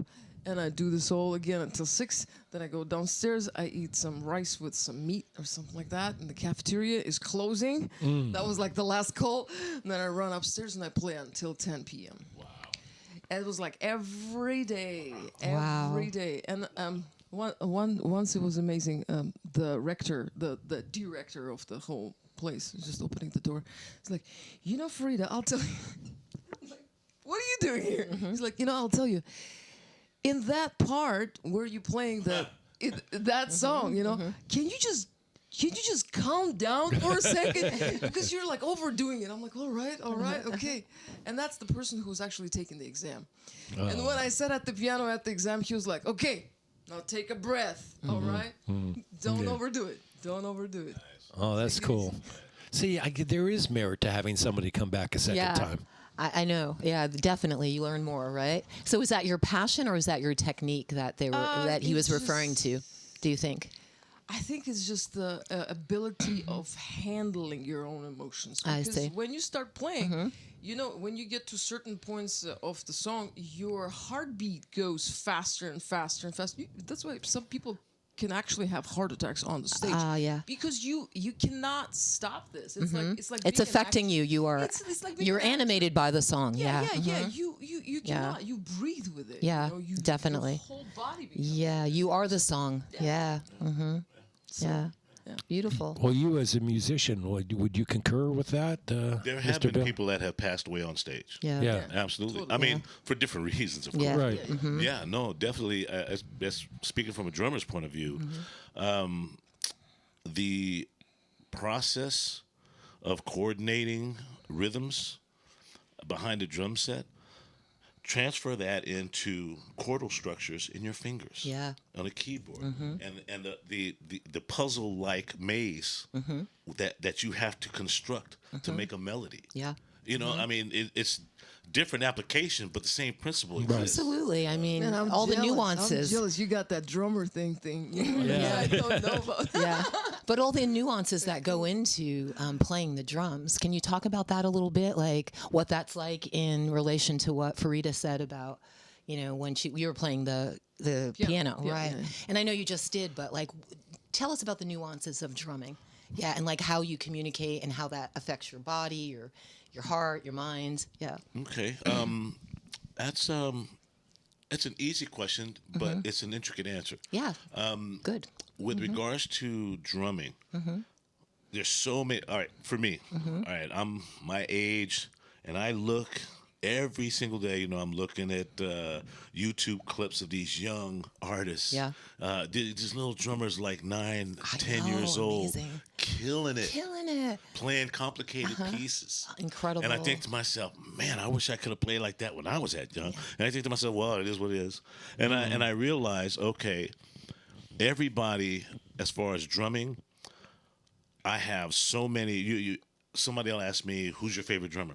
and I do this all again until 6. Then I go downstairs. I eat some rice with some meat or something like that. And the cafeteria is closing. That was like the last call. And then I run upstairs, and I play until 10 p.m. And it was like every day. And once it was amazing. The rector, the director of the whole place, was just opening the door. He's like, Farida, I'll tell you. I'm like, what are you doing here? He's like, I'll tell you. In that part where you're playing that song, can you just calm down for a second? Because you're like overdoing it. I'm like, all right, okay. And that's the person who was actually taking the exam. And when I sat at the piano at the exam, he was like, okay, now take a breath, all right? Don't overdo it. Don't overdo it. Oh, that's cool. See, there is merit to having somebody come back a second time. I know. Yeah, definitely. You learn more, right? So is that your passion, or is that your technique that he was referring to, do you think? I think it's just the ability of handling your own emotions. I Because see. when you start playing, when you get to certain points of the song, your heartbeat goes faster and faster and faster. That's why some people can actually have heart attacks on the stage. Yeah. Because you cannot stop this. It's like It's being an affecting you. You are It's like being you're an actor. animated by the song. Yeah. You cannot. You breathe with it. Yeah, definitely. Your whole body becomes You are the song. Yeah. Yeah. Beautiful. Well, you as a musician, would you concur with that, There have Mr. been Bill? people that have passed away on stage. Yeah. Absolutely. Totally. I mean, for different reasons, of course. Yeah. Right. Yeah, no, definitely. As speaking from a drummer's point of view, the process of coordinating rhythms behind a drum set, transfer that into chordal structures in your fingers. Yeah. On a keyboard, and the puzzle-like maze that you have to construct to make a melody. Yeah. I mean, it's different application, but the same principle exists. Absolutely. I mean, Man, I'm all the jealous. nuances. I'm jealous. You got that drummer thing. Yeah. I don't know about. Yeah. But all the nuances that go into playing the drums. Can you talk about that a little bit? Like what that's like in relation to what Farida said about, when you were playing the piano, right? Yeah. And I know you just did, but like, tell us about the nuances of drumming. Yeah, and like how you communicate and how that affects your body, your heart, your mind. Yeah. Okay. That's it's an easy question, but it's an intricate answer. Yeah. Good. With regards to drumming, there's so many. All right, for me, all right, I'm my age, and I look every single day. I'm looking at YouTube clips of these young artists. Yeah. These little drummers, like 9, I 10 know, years old, amazing. killing it, playing complicated pieces. Incredible. And I think to myself, man, I wish I could have played like that when I was that young. And I think to myself, well, it is what it is. And I realize, okay, everybody, as far as drumming, I have so many. Somebody will ask me, who's your favorite drummer?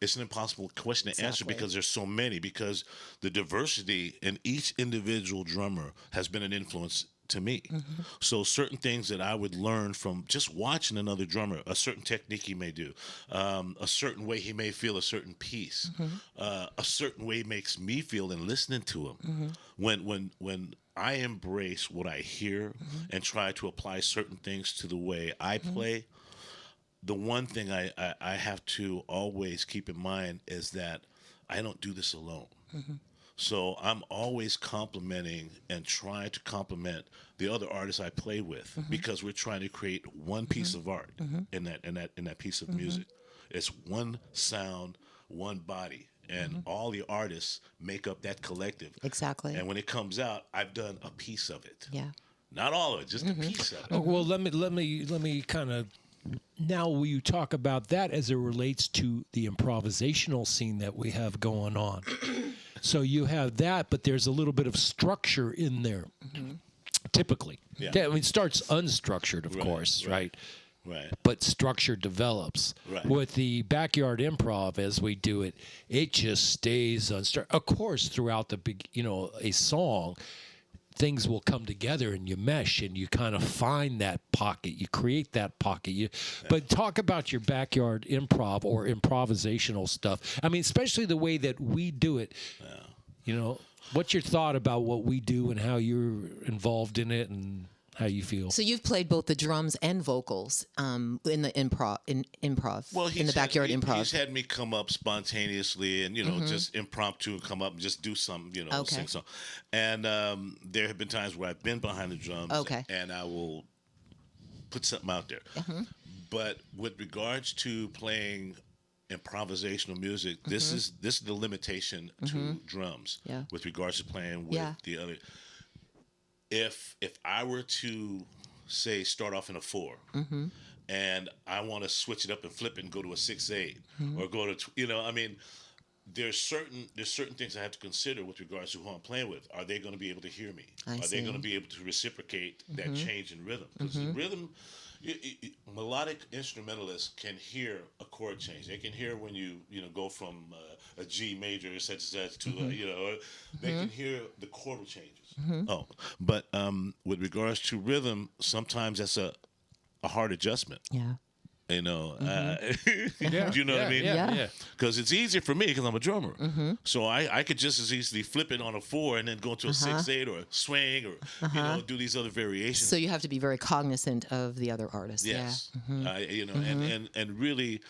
It's an impossible question to answer because there's so many, because the diversity in each individual drummer has been an influence to me. So certain things that I would learn from just watching another drummer, a certain technique he may do, a certain way he may feel a certain piece, a certain way makes me feel in listening to him. When I embrace what I hear and try to apply certain things to the way I play, the one thing I have to always keep in mind is that I don't do this alone. So I'm always complimenting and trying to compliment the other artists I play with because we're trying to create one piece of art in that piece of music. It's one sound, one body, and all the artists make up that collective. Exactly. And when it comes out, I've done a piece of it. Yeah. Not all of it, just a piece of it. Oh, well, let me kind of. Now, will you talk about that as it relates to the improvisational scene that we have going on? So you have that, but there's a little bit of structure in there, typically. Yeah. I mean, it starts unstructured, of course, right? Right. But structure develops. Right. With the backyard improv, as we do it, it just stays unstructured. Of course, throughout a song, things will come together and you mesh and you kind of find that pocket. You create that pocket. But talk about your backyard improv or improvisational stuff. I mean, especially the way that we do it. What's your thought about what we do and how you're involved in it and how you feel? So you've played both the drums and vocals in the improv, Well, in the backyard improv. He's had me come up spontaneously and, just impromptu come up and just do something, sing song. And there have been times where I've been behind the drums and I will put something out there. But with regards to playing improvisational music, this is the limitation to drums with regards to playing with the other. If I were to say start off in a 4 and I want to switch it up and flip it and go to a 6/8 or go to there's certain things I have to consider with regards to who I'm playing with. Are they going to be able to hear me? Are they going to be able to reciprocate that change in rhythm? Because rhythm, melodic instrumentalists can hear a chord change. They can hear when you go from a G major such and such to they can hear the chordal changes. But with regards to rhythm, sometimes that's a hard adjustment. Yeah. Do you know what I mean? Yeah. Because it's easier for me because I'm a drummer. So I could just as easily flip it on a 4 and then go to a 6/8 or a swing or do these other variations. So you have to be very cognizant of the other artists. Yes. Yeah. And really,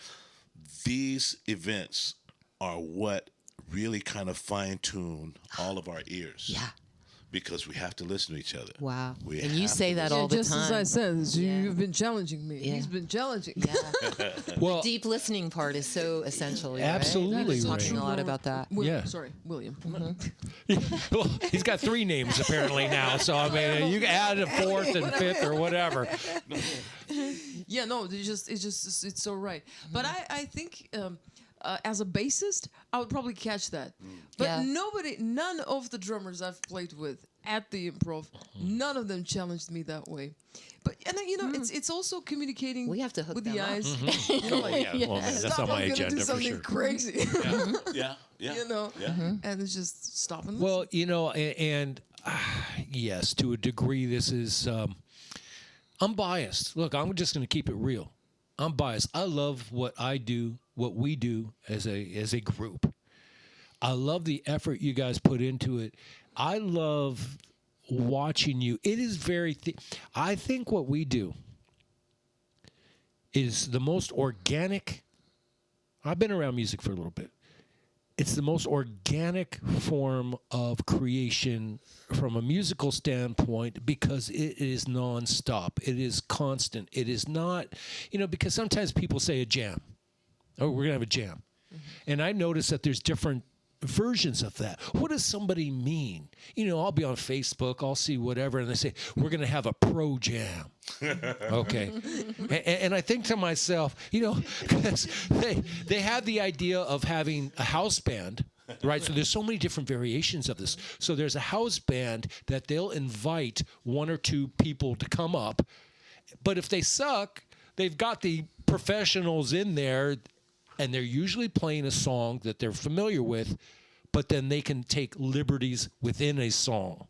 these events are what really kind of fine tune all of our ears. Yeah. Because we have to listen to each other. Wow. We And you have say to that listen. all the just time. as I said, Yeah. you've been challenging me. Yeah. He's been challenging. Yeah. Well, Deep listening part is so essential. Right? Absolutely, We're Ray. talking a lot about that. Yeah. Sorry, William. well, he's got 3 names apparently now, so I mean, you can add a 4th and 5th or whatever. Yeah, no, it's so right. But I think as a bassist, I would probably catch that. But Yeah. none of the drummers I've played with at the improv, none of them challenged me that way. But it's also communicating We have to hook with them the up. eyes. Oh, yeah. Well, man, that's Stop, on my I'm gonna agenda do for something sure. crazy. Yeah. And it's just stop and listen. Well, and yes, to a degree, this is. I'm biased. Look, I'm just going to keep it real. I'm biased. I love what I do, what we do as a group. I love the effort you guys put into it. I love watching you. It is very. I think what we do is the most organic. I've been around music for a little bit. It's the most organic form of creation from a musical standpoint because it is nonstop. It is constant. It is not, because sometimes people say a jam. Oh, we're going to have a jam. And I notice that there's different versions of that. What does somebody mean? I'll be on Facebook, I'll see whatever, and they say, we're going to have a pro jam. Okay. And I think to myself, because they have the idea of having a house band, right? So there's so many different variations of this. So there's a house band that they'll invite 1 or 2 people to come up. But if they suck, they've got the professionals in there, and they're usually playing a song that they're familiar with, but then they can take liberties within a song,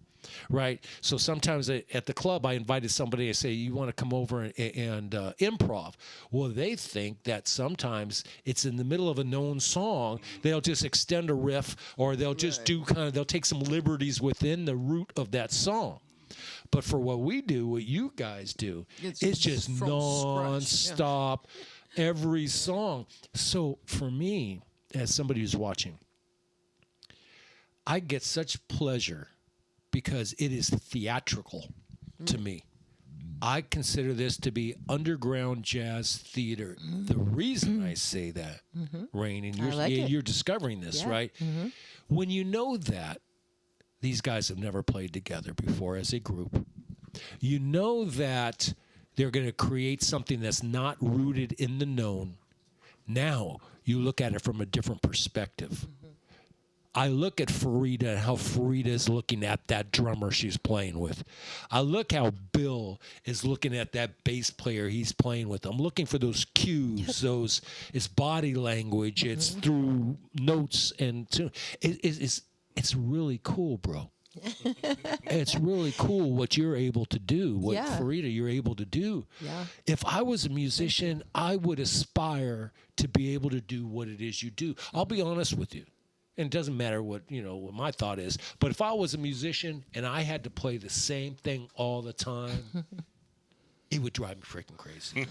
right? So sometimes at the club, I invited somebody, I say, you want to come over and improv? Well, they think that sometimes it's in the middle of a known song, they'll just extend a riff, or they'll just they'll take some liberties within the root of that song. But for what we do, what you guys do, it's just from nonstop. scratch. Every song. So for me, as somebody who's watching, I get such pleasure because it is theatrical to me. I consider this to be underground jazz theater. The reason I say that, Rain, and you're discovering this, right? When you know that these guys have never played together before as a group, you know that they're going to create something that's not rooted in the known. Now you look at it from a different perspective. I look at Farida and how Farida is looking at that drummer she's playing with. I look how Bill is looking at that bass player he's playing with. I'm looking for those cues, it's body language, it's through notes, and it's really cool, bro. It's really cool what you're able to do, what Farida you're able to do. Yeah. If I was a musician, I would aspire to be able to do what it is you do. I'll be honest with you. And it doesn't matter what my thought is. But if I was a musician and I had to play the same thing all the time, it would drive me freaking crazy.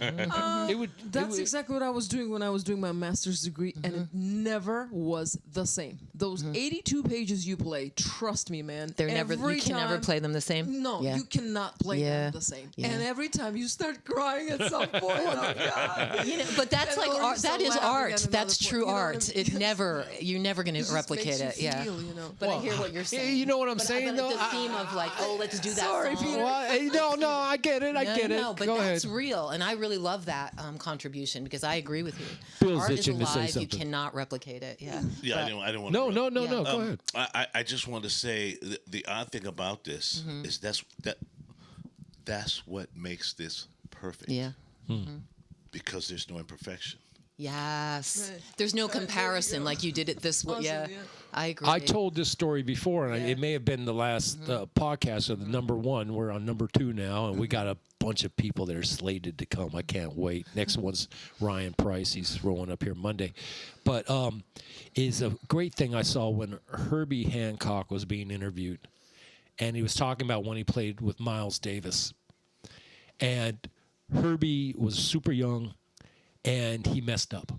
That's exactly what I was doing when I was doing my master's degree, and it never was the same. Those 82 pages you play, trust me, man. You can never play them the same. No, you cannot play them the same. Yeah. And every time you start crying at some point, oh God. But that's like art. That is art. That's true art. You're never going to replicate it. Yeah. But I hear what you're saying. You know what I'm saying, though? The theme of like, let's do that. Sorry, song. Peter. Well, no, I get it. I get it. No, but Go that's ahead. real, and I really love that contribution because I agree with you. Bill's Art is itching to say alive; you something. cannot replicate it. Yeah. Yeah, But- I didn't want No. Yeah. Go ahead. I just want to say the odd thing about this is that's what makes this perfect. Yeah. Because there's no imperfection. Yes. Right. There's no There you comparison go. like you did it this way. Awesome, Yeah. yeah. I agree. I told this story before, and it may have been the last podcast of the number one. We're on number 2 now, and we got a bunch of people that are slated to come. I can't wait. Next one's Ryan Price. He's rolling up here Monday. But is a great thing I saw when Herbie Hancock was being interviewed, and he was talking about when he played with Miles Davis. And Herbie was super young, and he messed up.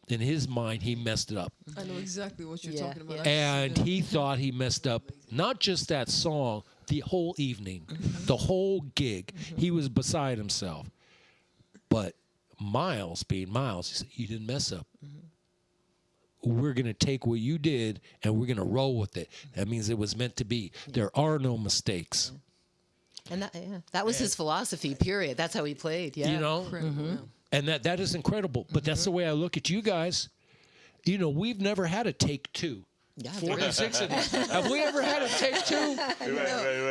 In his mind, he messed it up. I know exactly what you're Yeah, talking about. yeah. And he thought he messed up not just that song, the whole evening, the whole gig. He was beside himself. But Miles, being Miles, he said, you didn't mess up. We're going to take what you did and we're going to roll with it. That means it was meant to be. There are no mistakes. And that was his philosophy, period. That's how he played. Yeah. You know? Incredible, yeah. And that is incredible. But that's the way I look at you guys. We've never had a take 2. Yeah, 46 of these. Have we ever had a take 2?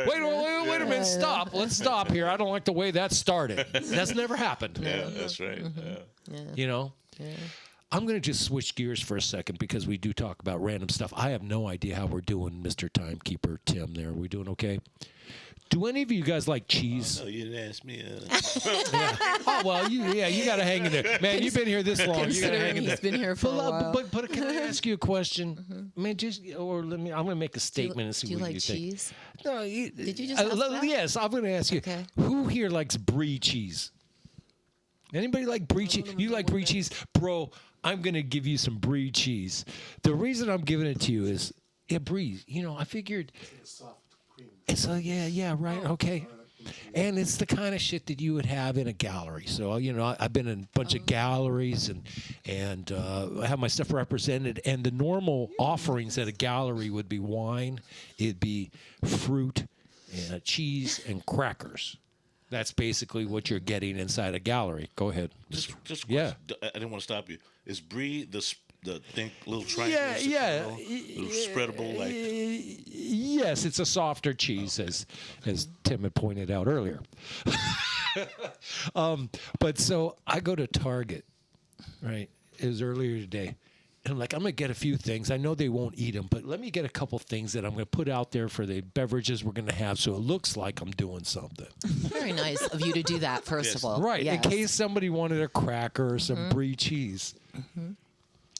Wait a minute. Stop. Let's stop here. I don't like the way that started. That's never happened. Yeah, that's right. Yeah. I'm going to just switch gears for a second because we do talk about random stuff. I have no idea how we're doing, Mr. Timekeeper Tim there. Are we doing okay? Do any of you guys like cheese? No, you didn't ask me. Oh, well, you got to hang in there. Man, you've been here this long. You got to hang in there. He's been here for a while. But can I ask you a question? Man, I'm going to make a statement and see Do you what like you think. cheese? No, Did you just ask that? Yes, I'm going to ask you. Okay. Who here likes brie cheese? Anybody like brie cheese? You like brie cheese? Bro, I'm going to give you some brie cheese. The reason I'm giving it to you is, brie, I figured. It's right, okay. And it's the kind of shit that you would have in a gallery. So, I've been in a bunch of galleries and I have my stuff represented. And the normal offerings at a gallery would be wine, it'd be fruit, and cheese, and crackers. That's basically what you're getting inside a gallery. Go ahead. Just Yeah. I didn't want to stop you. Is brie the think little triangle? Little spreadable like. Yes, it's a softer cheese, as Tim had pointed out earlier. But so I go to Target, right? It was earlier today. And I'm like, I'm going to get a few things. I know they won't eat them, but let me get a couple things that I'm going to put out there for the beverages we're going to have so it looks like I'm doing something. Very nice of you to do that, first of all. Right, Yes. in case somebody wanted a cracker or some brie cheese.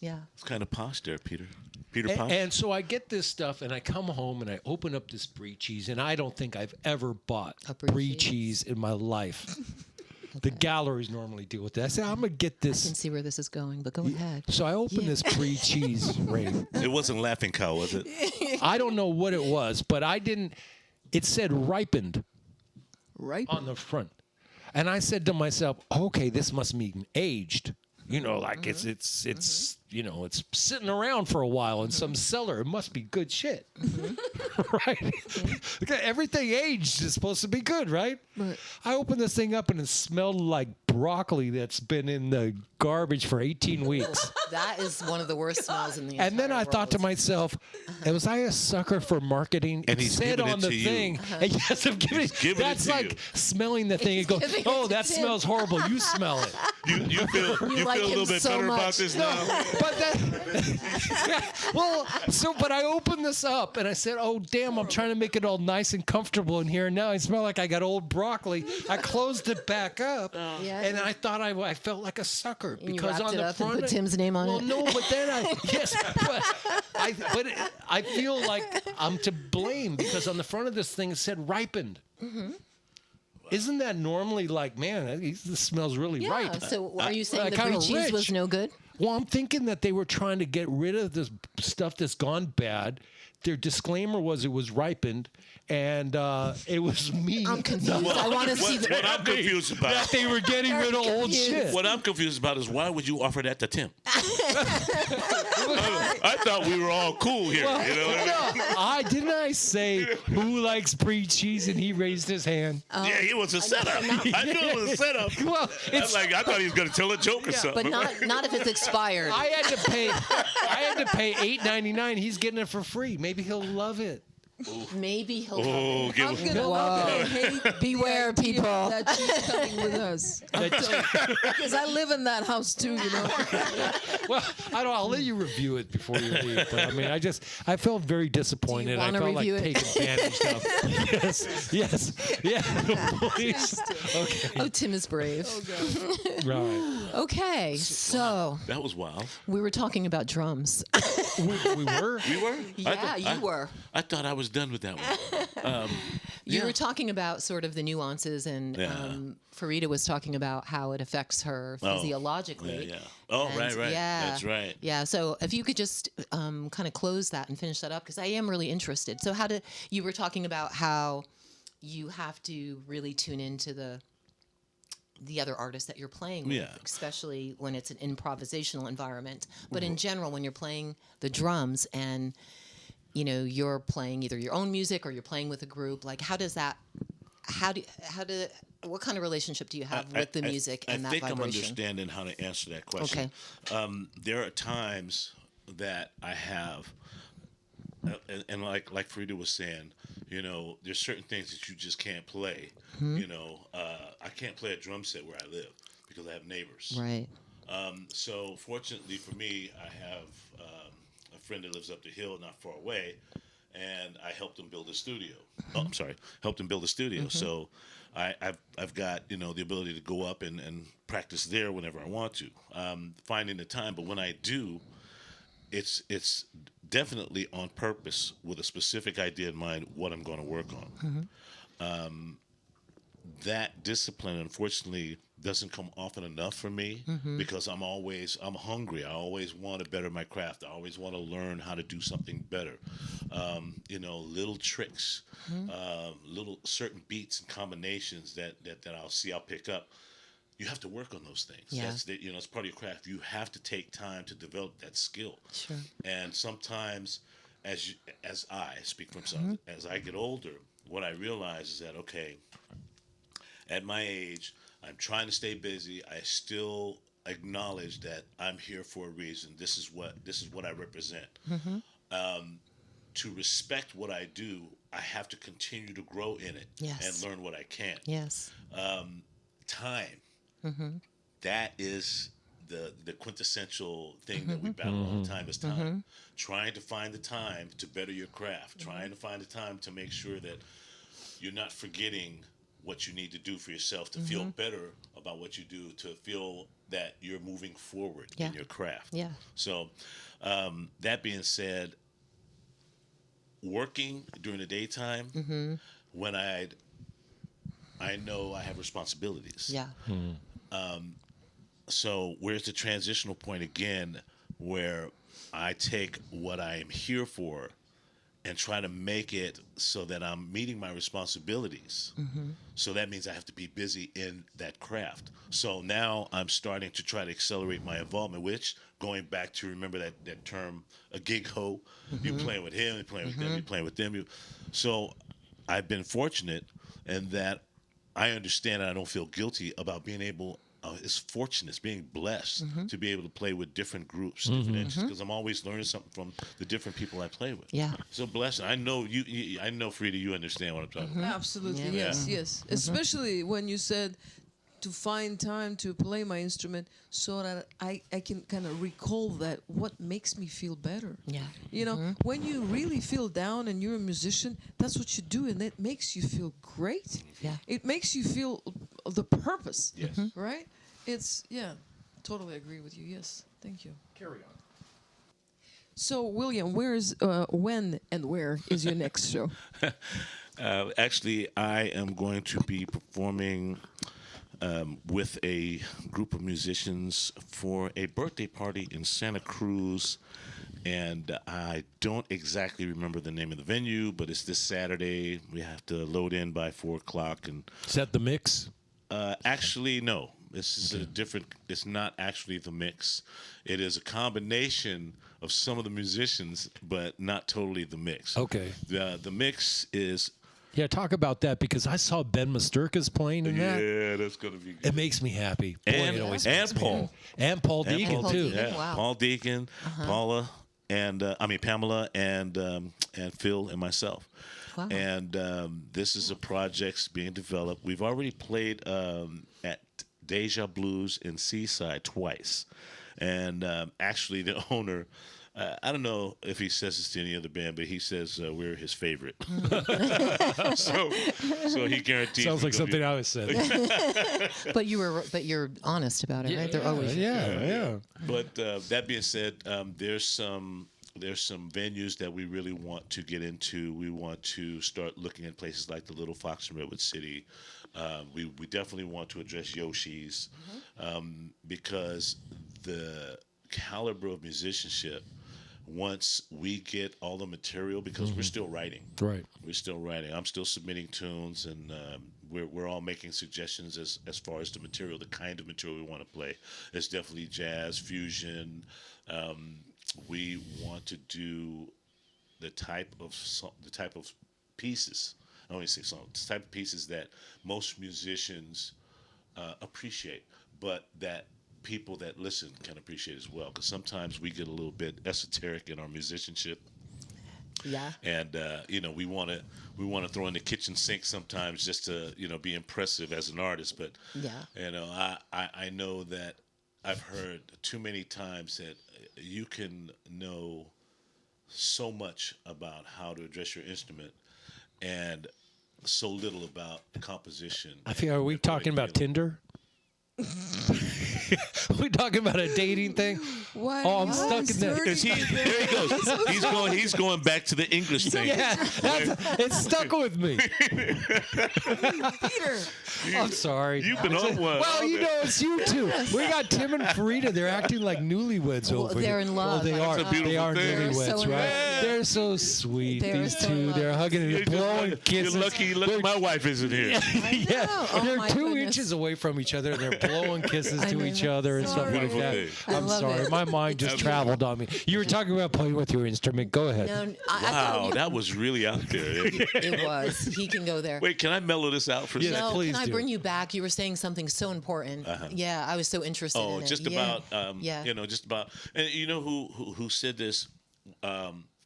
Yeah. It's kind of posh there, Peter. Peter Posh. And so I get this stuff, and I come home, and I open up this brie cheese, and I don't think I've ever bought A brie brie cheese? cheese in my life. The galleries normally deal with that. I said, I'm going to get I can this. see where this is going, but go ahead. So I open this brie cheese, right? It wasn't Laughing Cow, was it? I don't know what it was, but it said ripened Right. on the front. And I said to myself, okay, this must mean aged. Like it's you know, it's sitting around for a while in some cellar. It must be good shit. Right? Okay, everything aged is supposed to be good, right? Right. I opened this thing up and it smelled like broccoli that's been in the garbage for 18 weeks. That is one of the worst smells in the And then entire I thought to world. myself, was I a sucker for marketing? And It he's said giving it on the to you. thing, and yes, I'm giving it. giving it That's to like you. smelling the thing and go, giving it oh, to that Tim. smells horrible. You smell it. You feel like a him little bit so better about much. this No, now? but but I opened this up and I said, oh, damn, I'm trying to make it all nice and comfortable in here. And now I smell like I got old broccoli. I closed it back up Yeah. and I thought I felt like a sucker And you because wrapped on it the up and front. put Tim's name on well, it? no, but then I feel like I'm to blame because on the front of this thing it said ripened. Mm-hmm. Isn't that normally like, man, this smells really Yeah. ripe? So are you saying the kinda brie cheese was rich. no good? Well, I'm thinking that they were trying to get rid of this stuff that's gone bad. Their disclaimer was it was ripened, and it was me. I'm confused. I want to see What the. I'm confused that about. they were getting rid of old confused. shit. What I'm confused about is why would you offer that to Tim? I thought we were all cool here. You know what I mean? Didn't I say who likes brie cheese, and he raised his hand. Yeah, it was a setup. I knew it was a setup. Well, it's I thought he was going to tell a joke or something. But not if it's expired. I had to pay $8.99. He's getting it for free. Maybe he'll love it. Maybe he'll. Oh, give I'm him. gonna love it. Hate Beware, the idea people. that she's coming with us. Because I live in that house too, you know. Well, I'll let you review it before you leave. But I mean, I felt very disappointed. I wanna felt like review it? taken advantage of. Yes, yeah. Please. Okay, Oh, Tim is brave. right. Okay, so That was wild. we were talking about drums. We were. We were? Yeah, you were. I thought I was done with that one. You Yeah. were talking about sort of the nuances, and Yeah. Farida was talking about how it affects her Oh, physiologically. Yeah. Oh, And, right. Yeah, That's right. Yeah. So if you could just kind of close that and finish that up, because I am really interested. So you were talking about how you have to really tune into the other artists that you're playing with, Yeah. especially when it's an improvisational environment. But in general, when you're playing the drums and you're playing either your own music or you're playing with a group, like what kind of relationship do you have with the music and that I think I'm vibration? understanding how to answer that question. There are times that I have, and like Frida was saying, there's certain things that you just can't play. I can't play a drum set where I live because I have neighbors. Right. So fortunately for me, I have a friend that lives up the hill, not far away, and I helped him build a studio. Oh, I'm sorry, helped him build a studio. So I've got the ability to go up and practice there whenever I want to. Finding the time, but when I do, it's definitely on purpose with a specific idea in mind what I'm going to work on. That discipline, unfortunately, doesn't come often enough for me because I'm hungry. I always want to better my craft. I always want to learn how to do something better. Little tricks, little certain beats and combinations that I'll pick up. You have to work on those things. Yeah. It's part of your craft. You have to take time to develop that skill. Sure. And sometimes, as I speak for myself, as I get older, what I realize is that, okay, at my age, I'm trying to stay busy. I still acknowledge that I'm here for a reason. This is what I represent. To respect what I do, I have to continue to grow in it Yes. and learn what I can. Yes. Time. That is the quintessential thing that we battle all the time is time. Trying to find the time to better your craft. Trying to find the time to make sure that you're not forgetting what you need to do for yourself to feel better about what you do, to feel that you're moving forward Yeah. in your craft. Yeah. So that being said, working during the daytime when I know I have responsibilities. Yeah. So where's the transitional point again where I take what I am here for and try to make it so that I'm meeting my responsibilities. So that means I have to be busy in that craft. So now I'm starting to try to accelerate my involvement, which, going back to remember that term, a gig hoe, you playing with him, you playing with them, you playing with them. So I've been fortunate in that I understand and I don't feel guilty about being able, it's fortunate, it's being blessed to be able to play with different groups, different entities, because I'm always learning something from the different people I play with. Yeah. So blessed. I know I know, Frida, you understand what I'm talking about. Absolutely, Yeah. yes. Especially when you said to find time to play my instrument so that I can kind of recall that what makes me feel better. Yeah. You know, when you really feel down and you're a musician, that's what you do, and it makes you feel great. Yeah. It makes you feel the purpose. Yes. Right? It's, totally agree with you. Yes. Thank you. Carry on. So, William, when and where is your next show? Actually, I am going to be performing with a group of musicians for a birthday party in Santa Cruz. And I don't exactly remember the name of the venue, but it's this Saturday. We have to load in by 4 o'clock. And Is that the mix? actually, no. This is a different. It's not actually the mix. It is a combination of some of the musicians, but not totally the mix. Okay. The mix is. Yeah, talk about that, because I saw Ben Masturkas playing in that. Yeah, that's gonna be good. It makes me happy. Boy, it always makes me Paul. happy. And Paul And Deacon, Paul too. Deacon. Yeah, Wow. Paul Deacon, Paula, and Pamela, and Phil, and myself. Wow. And this is a project being developed. We've already played at Deja Blues in Seaside twice, and actually the owner. I don't know if he says this to any other band, but he says we're his favorite. so he guarantees. Sounds like something I would say. But you're honest about it, right? They're always Yeah. But that being said, there's some venues that we really want to get into. We want to start looking at places like the Little Fox in Redwood City. We definitely want to address Yoshi's because the caliber of musicianship, once we get all the material, because we're still writing. Right. We're still writing. I'm still submitting tunes, and we're all making suggestions as far as the material, the kind of material we want to play. It's definitely jazz, fusion. We want to do the type of pieces. I don't want to say songs. The type of pieces that most musicians appreciate, but that people that listen can appreciate as well. Because sometimes we get a little bit esoteric in our musicianship. Yeah. And we want to throw in the kitchen sink sometimes just to be impressive as an artist. But I know that I've heard too many times that you can know so much about how to address your instrument and so little about composition. I feel, are we talking about Tinder? Are we talking about a dating thing? Why? Oh, I'm stuck in that. There he goes. He's going back to the English thing. Yeah, it's stuck with me. Peter. I'm sorry. You've been on one. Well, it's you two. We got Tim and Frida. They're acting like newlyweds Well, over they're here. in love. Well, they are. That's a beautiful They are thing. They're newlyweds, so in right? love. They're so sweet. They're These so two. in love. They're hugging and blowing kisses. You're lucky. Look, my wife isn't here. Yeah, Oh, they're my 2 goodness. inches away from each other. They're blowing kisses I to know. each other and stuff like Beautiful that. thing. I I'm love sorry, it. my mind just traveled on me. You were talking about playing with your instrument. Go ahead. No, I Wow, thought that was really out there. it was. He can go there. Wait, can I mellow this out for a Yes, second? No, please can I do. bring you back? You were saying something so important. Yeah, I was so interested in it. Just Yeah. about, just about, and you know who said this?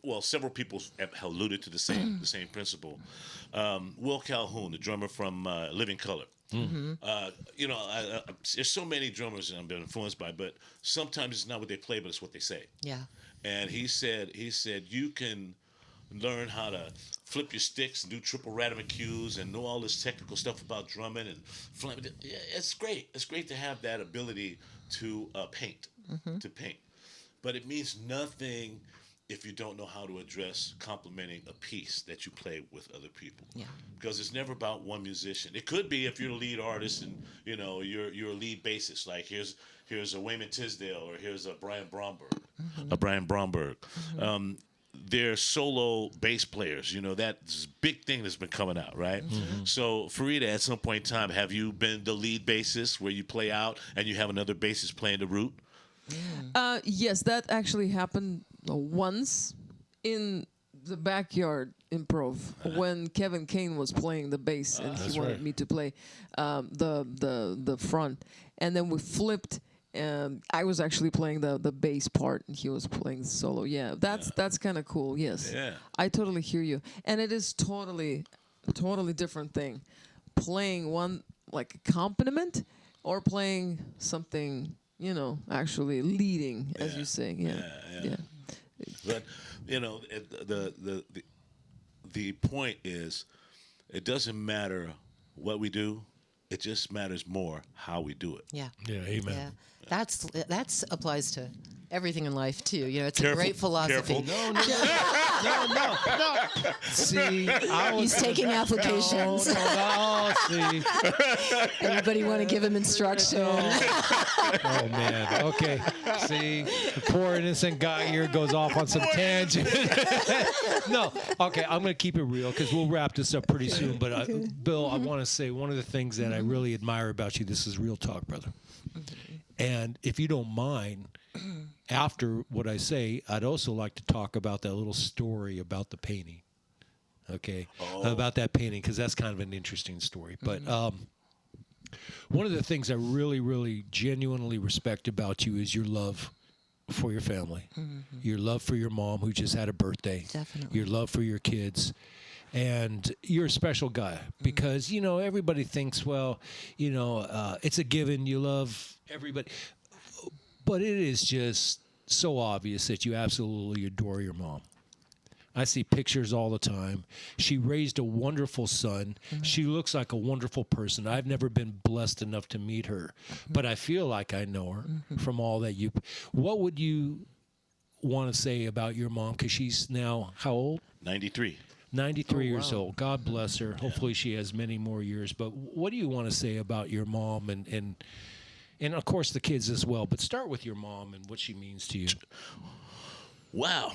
Well, several people have alluded to the same principle. Will Calhoun, the drummer from Living Colour. There's so many drummers that I've been influenced by, but sometimes it's not what they play, but it's what they say. Yeah. And he said you can learn how to flip your sticks and do triple rhythm-cues and know all this technical stuff about drumming and flamming. Yeah, it's great. It's great to have that ability to paint, but it means nothing if you don't know how to address complementing a piece that you play with other people. Yeah. Because it's never about one musician. It could be if you're the lead artist and you're a lead bassist. Like here's a Wayman Tisdale or here's a Brian Bromberg. they're solo bass players. You know, that's a big thing that's been coming out, right? So, Farida, at some point in time, have you been the lead bassist where you play out and you have another bassist playing the root? Yes, that actually happened once in the backyard improv when Kevin Kane was playing the bass and he wanted me to play the front, and then we flipped. I was actually playing the bass part and he was playing the solo. Yeah, that's kind of cool. Yes, I totally hear you, and it is totally different thing playing one like accompaniment or playing something, you know, actually leading, as you say. Yeah. But you know, the point is, it doesn't matter what we do; it just matters more how we do it. Yeah. Yeah, amen. Yeah. That's applies to everything in life too. You know, it's Careful, a great philosophy. careful. No. See, He's taking applications. See. Anybody want to give him instruction? Oh, man. Okay. See, the poor innocent guy here goes off on some tangent. No. Okay, I'm going to keep it real because we'll wrap this up pretty soon. But, Bill, I want to say one of the things that I really admire about you, this is real talk, brother. And if you don't mind, after what I say, I'd also like to talk about that little story about the painting. Okay? About that painting, because that's kind of an interesting story. But one of the things I really, really genuinely respect about you is your love for your family, your love for your mom who just had a birthday, Definitely. your love for your kids. And you're a special guy because, you know, everybody thinks, well, you know, it's a given. You love everybody. But it is just so obvious that you absolutely adore your mom. I see pictures all the time. She raised a wonderful son. She looks like a wonderful person. I've never been blessed enough to meet her, but I feel like I know her from all that you. What would you want to say about your mom? Because she's now how old? 93. 93 years old. God bless her. Hopefully she has many more years. But what do you want to say about your mom and of course the kids as well? But start with your mom and what she means to you. Wow.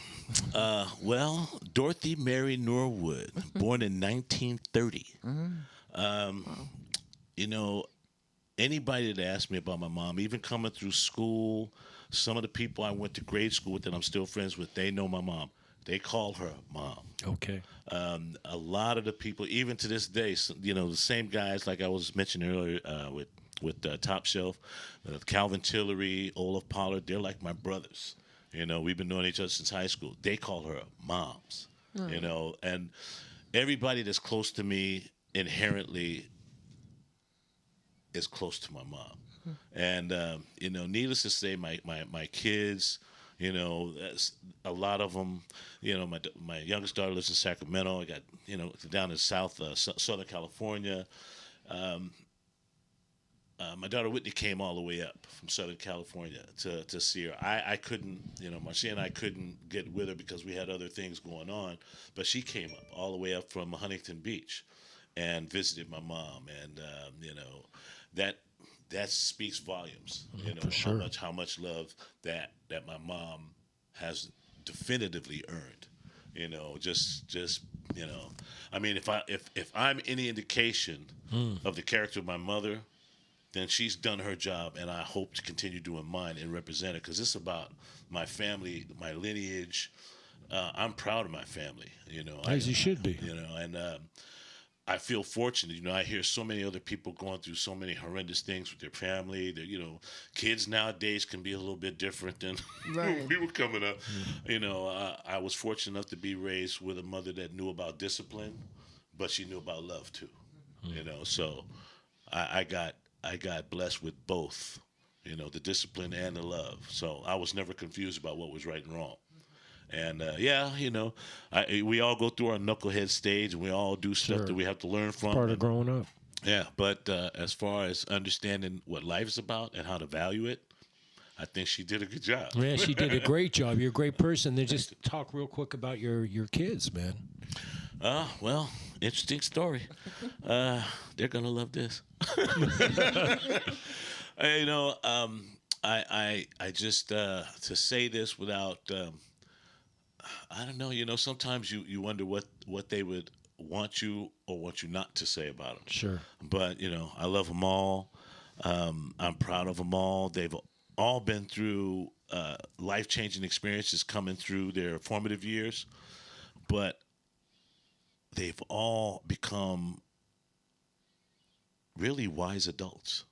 Well, Dorothy Mary Norwood, born in 1930. You know, anybody that asked me about my mom, even coming through school, some of the people I went to grade school with that I'm still friends with, they know my mom. They call her mom. Okay. A lot of the people, even to this day, you know, the same guys like I was mentioning earlier with Top Shelf, Calvin Tillery, Olaf Pollard, they're like my brothers. You know, we've been knowing each other since high school. They call her moms, you know, and everybody that's close to me inherently is close to my mom. And, you know, needless to say, my kids, you know, a lot of them, you know, my youngest daughter lives in Sacramento. I got, you know, down in Southern California. My daughter Whitney came all the way up from Southern California to see her. I couldn't, you know, Marcia and I couldn't get with her because we had other things going on. But she came up all the way up from Huntington Beach and visited my mom. And, you know, that speaks volumes, you know, for sure. how much love that my mom has definitively earned, you know, just, you know, I mean, if I'm any indication of the character of my mother, then she's done her job, and I hope to continue doing mine and represent it, because it's about my family, my lineage. I'm proud of my family, you know. As you should be. You know, and I feel fortunate. You know, I hear so many other people going through so many horrendous things with their family. You know, kids nowadays can be a little bit different than when we were coming up. You know, I was fortunate enough to be raised with a mother that knew about discipline, but she knew about love too. You know, so I got blessed with both, you know, the discipline and the love. So I was never confused about what was right and wrong. And, yeah, you know, we all go through our knucklehead stage, and we all do stuff that we have to learn from. Part of growing up. Yeah, but as far as understanding what life is about and how to value it, I think she did a good job. Yeah, she did a great job. You're a great person. Then just talk real quick about your kids, man. Well, interesting story. They're going to love this. You know, I just, to say this without, I don't know. Sometimes you wonder what they would want you or want you not to say about them. Sure. But, I love them all. I'm proud of them all. They've all been through life-changing experiences coming through their formative years. But they've all become really wise adults.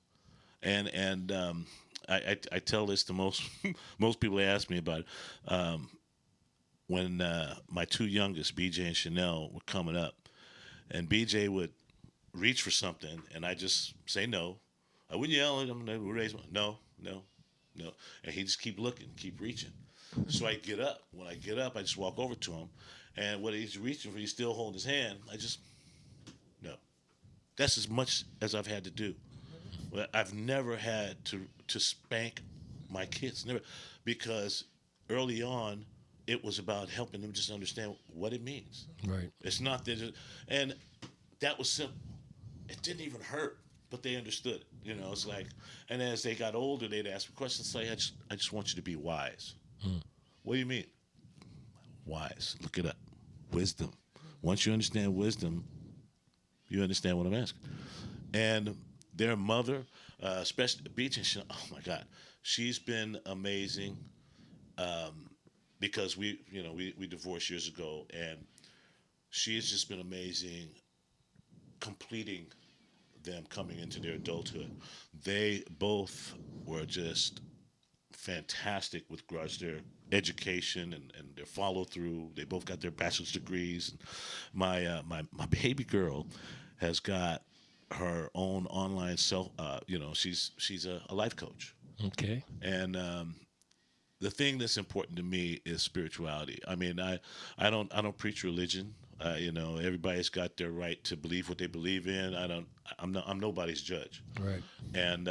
And I tell this to most people that ask me about it. When my two youngest, BJ and Chanel, were coming up, and BJ would reach for something, and I just say no. I wouldn't yell at him. I would raise my no, and he'd just keep looking, keep reaching. So I get up. When I get up, I just walk over to him, and what he's reaching for, he's still holding his hand. I just no. That's as much as I've had to do. I've never had to spank my kids, never, because early on, it was about helping them just understand what it means. Right. It's not that, and that was simple. It didn't even hurt, but they understood it. It's like, and as they got older, they'd ask me questions. Say, I just want you to be wise. What do you mean? Wise. Look it up. Wisdom. Once you understand wisdom, you understand what I'm asking. And their mother, especially Beach and Chanel, oh my God, she's been amazing. Because we divorced years ago, and she has just been amazing completing them coming into their adulthood. They both were just fantastic with regards to their education and their follow through. They both got their bachelor's degrees. My baby girl has got her own online she's a life coach. Okay. And the thing that's important to me is spirituality. I mean, I don't preach religion. Everybody's got their right to believe what they believe in. I'm nobody's judge. Right. And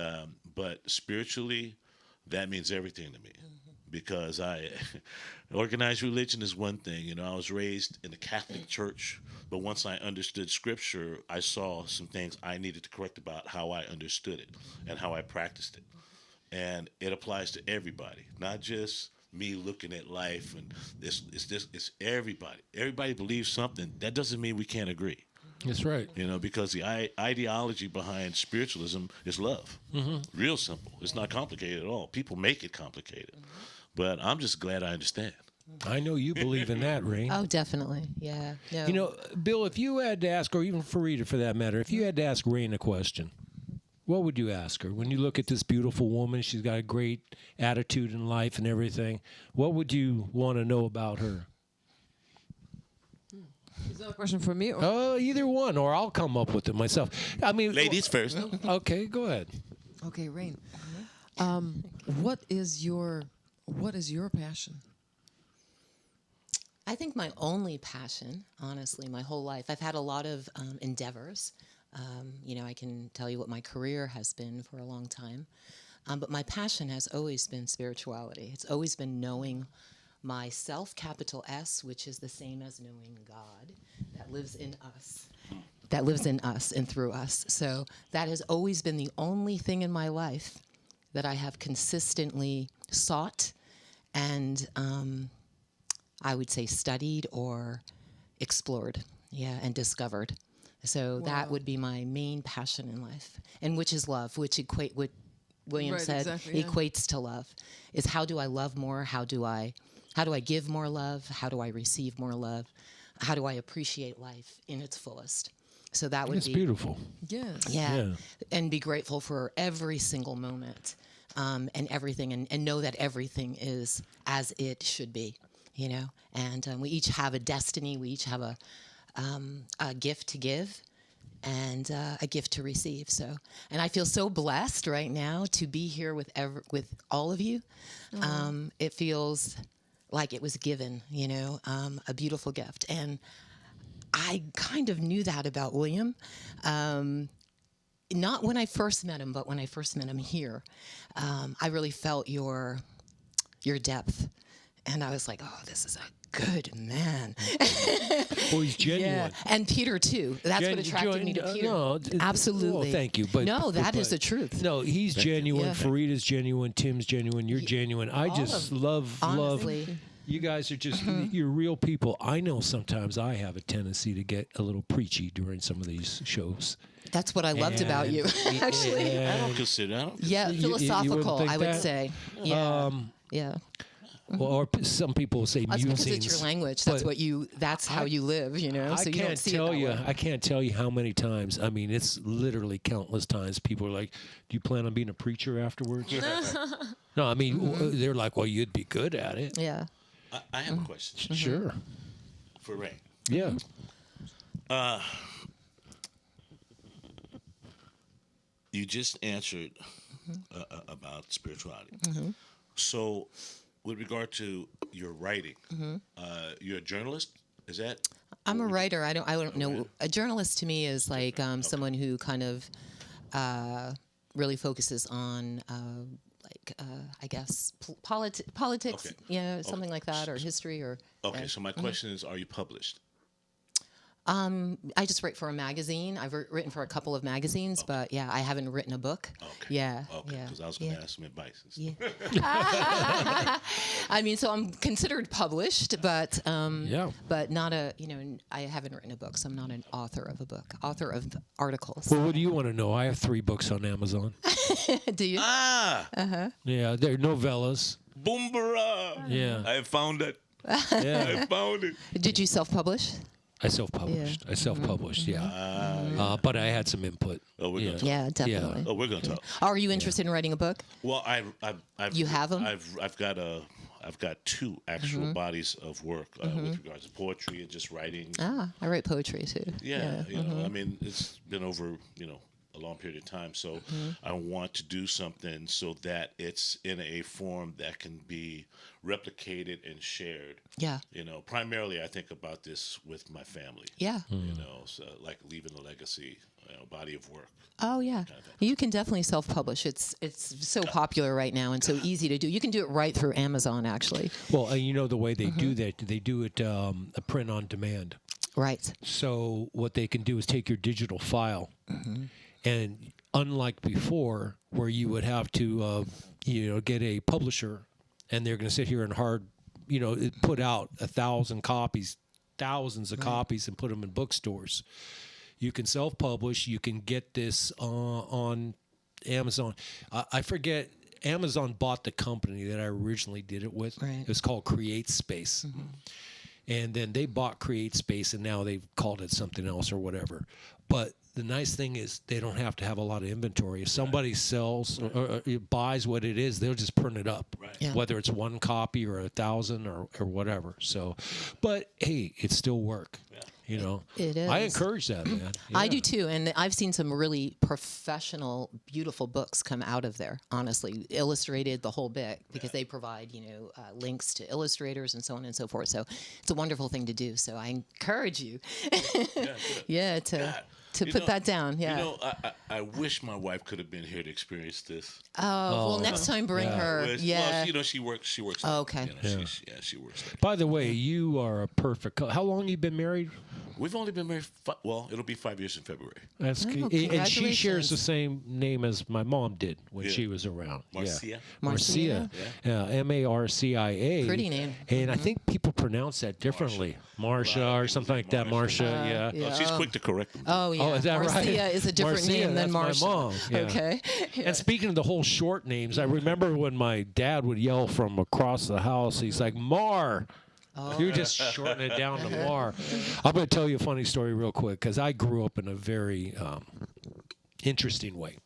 but spiritually, that means everything to me, because organized religion is one thing. I was raised in the Catholic Church, but once I understood Scripture, I saw some things I needed to correct about how I understood it and how I practiced it. And it applies to everybody, not just me looking at life. And it's everybody. Everybody believes something. That doesn't mean we can't agree. That's right. Because the ideology behind spiritualism is love. Real simple. It's not complicated at all. People make it complicated. But I'm just glad I understand. I know you believe in that, Rain. Oh, definitely. Yeah. No. Bill, if you had to ask, or even Farida for that matter, if you had to ask Rain a question, what would you ask her? When you look at this beautiful woman, she's got a great attitude in life and everything. What would you want to know about her? Is that a question for me? Or? Either one, or I'll come up with it myself. I mean, Ladies first. Okay, go ahead. Okay, Rain. What is your passion? I think my only passion, honestly, my whole life, I've had a lot of endeavors. I can tell you what my career has been for a long time. But my passion has always been spirituality. It's always been knowing myself, capital S, which is the same as knowing God that lives in us and through us. So that has always been the only thing in my life that I have consistently sought and I would say studied or explored, and discovered. So that would be my main passion in life, and which is love, which what William said equates to love. Is how do I love more? How do I give more love? How do I receive more love? How do I appreciate life in its fullest? So that would be beautiful. Yes. Yeah. And be grateful for every single moment, and everything, and know that everything is as it should be. And we each have a destiny. We each have a gift to give and a gift to receive. So, and I feel so blessed right now to be here with all of you. It feels like it was given, a beautiful gift. And I kind of knew that about William. Not when I first met him, but when I first met him here, I really felt your depth. And I was like, oh, this is a good man. Well, he's genuine. Yeah. And Peter, too. That's what attracted me to Peter. No, absolutely. Well, thank you. But that is the truth. No, he's genuine. Yeah. Farida's genuine. Tim's genuine. You're genuine. I just love. Honestly. You guys are just, you're real people. I know sometimes I have a tendency to get a little preachy during some of these shows. That's what I loved about you, actually. I don't consider. Yeah, You wouldn't philosophical, think I would that? say. Yeah. Yeah. Well, or some people will say That's musings. because it's your language. That's but what you. That's how you live. You know. I So you don't can't see tell it that you. way. I can't tell you how many times. I mean, it's literally countless times. People are like, "Do you plan on being a preacher afterwards?" No, I mean, they're like, "Well, you'd be good at it." Yeah. I have a question Sure. for Ray. Yeah. You just answered about spirituality. So, with regard to your writing, you're a journalist. Is that? I'm a writer. I don't know. A journalist to me is like someone who kind of really focuses on I guess politics. Okay. Yeah, something like that, or history, or. Okay. So my question is, are you published? I just write for a magazine. I've written for a couple of magazines, but yeah, I haven't written a book. Okay. Yeah. Okay. Yeah. Because I was going to ask some advice. Yeah. I mean, so I'm considered published, but but not a. I haven't written a book, so I'm not an author of a book. Author of articles. Well, what do you want to know? I have 3 books on Amazon. Do you? Yeah, they're novellas. Boombara! Yeah. I found it. Yeah. I found it. Did you self-publish? I self-published. Yeah. But I had some input. Oh, we're gonna talk. Yeah, definitely. Oh, we're gonna talk. Are you interested in writing a book? Well, I've You have 'em? I've got 2 actual bodies of work with regards to poetry and just writing. I write poetry too. Yeah, you know, I mean, it's been over, a long period of time. So I want to do something so that it's in a form that can be replicated and shared. Yeah. Primarily I think about this with my family. Yeah. So like leaving a legacy, body of work. Oh yeah. You can definitely self-publish. It's so popular right now and so easy to do. You can do it right through Amazon, actually. Well, the way they do that, they do it a print on demand. Right. So what they can do is take your digital file, and unlike before, where you would have to, get a publisher, and they're going to sit here and put out 1,000 copies, thousands of copies, and put them in bookstores. You can self-publish. You can get this on Amazon. I forget. Amazon bought the company that I originally did it with. Right. It was called Create Space. And then they bought Create Space, and now they've called it something else or whatever. But the nice thing is they don't have to have a lot of inventory. If somebody sells or buys what it is, they'll just print it up, Yeah. whether it's 1 copy or 1,000 or whatever. So, but hey, it's still work. It is. I encourage that, man. I Yeah. do too, and I've seen some really professional, beautiful books come out of there. Honestly, illustrated the whole bit because they provide, links to illustrators and so on and so forth. So it's a wonderful thing to do. So I encourage you, to put that down. Yeah. I wish my wife could have been here to experience this. Well, next time bring her. Yeah. Well, she works. Oh, okay. She works. By the way, you are a perfect couple. How long you been married? We've only been married. It'll be 5 years in February. That's and she congratulations. shares the same name as my mom did when she was around. Marcia. Yeah. Marcia. Marcia. Pretty name. And I think people pronounce that differently. Marcia or something like that. Marcia. Yeah. Oh, she's quick to correct me. Oh yeah. Oh, is that right? Marcia is a different Marcia, name than that's Marcia. my mom. Yeah. Okay. And speaking of the whole short names, I remember when my dad would yell from across the house, he's like, Mar. You're just shortening it down to Mar. I'm going to tell you a funny story real quick because I grew up in a very interesting way.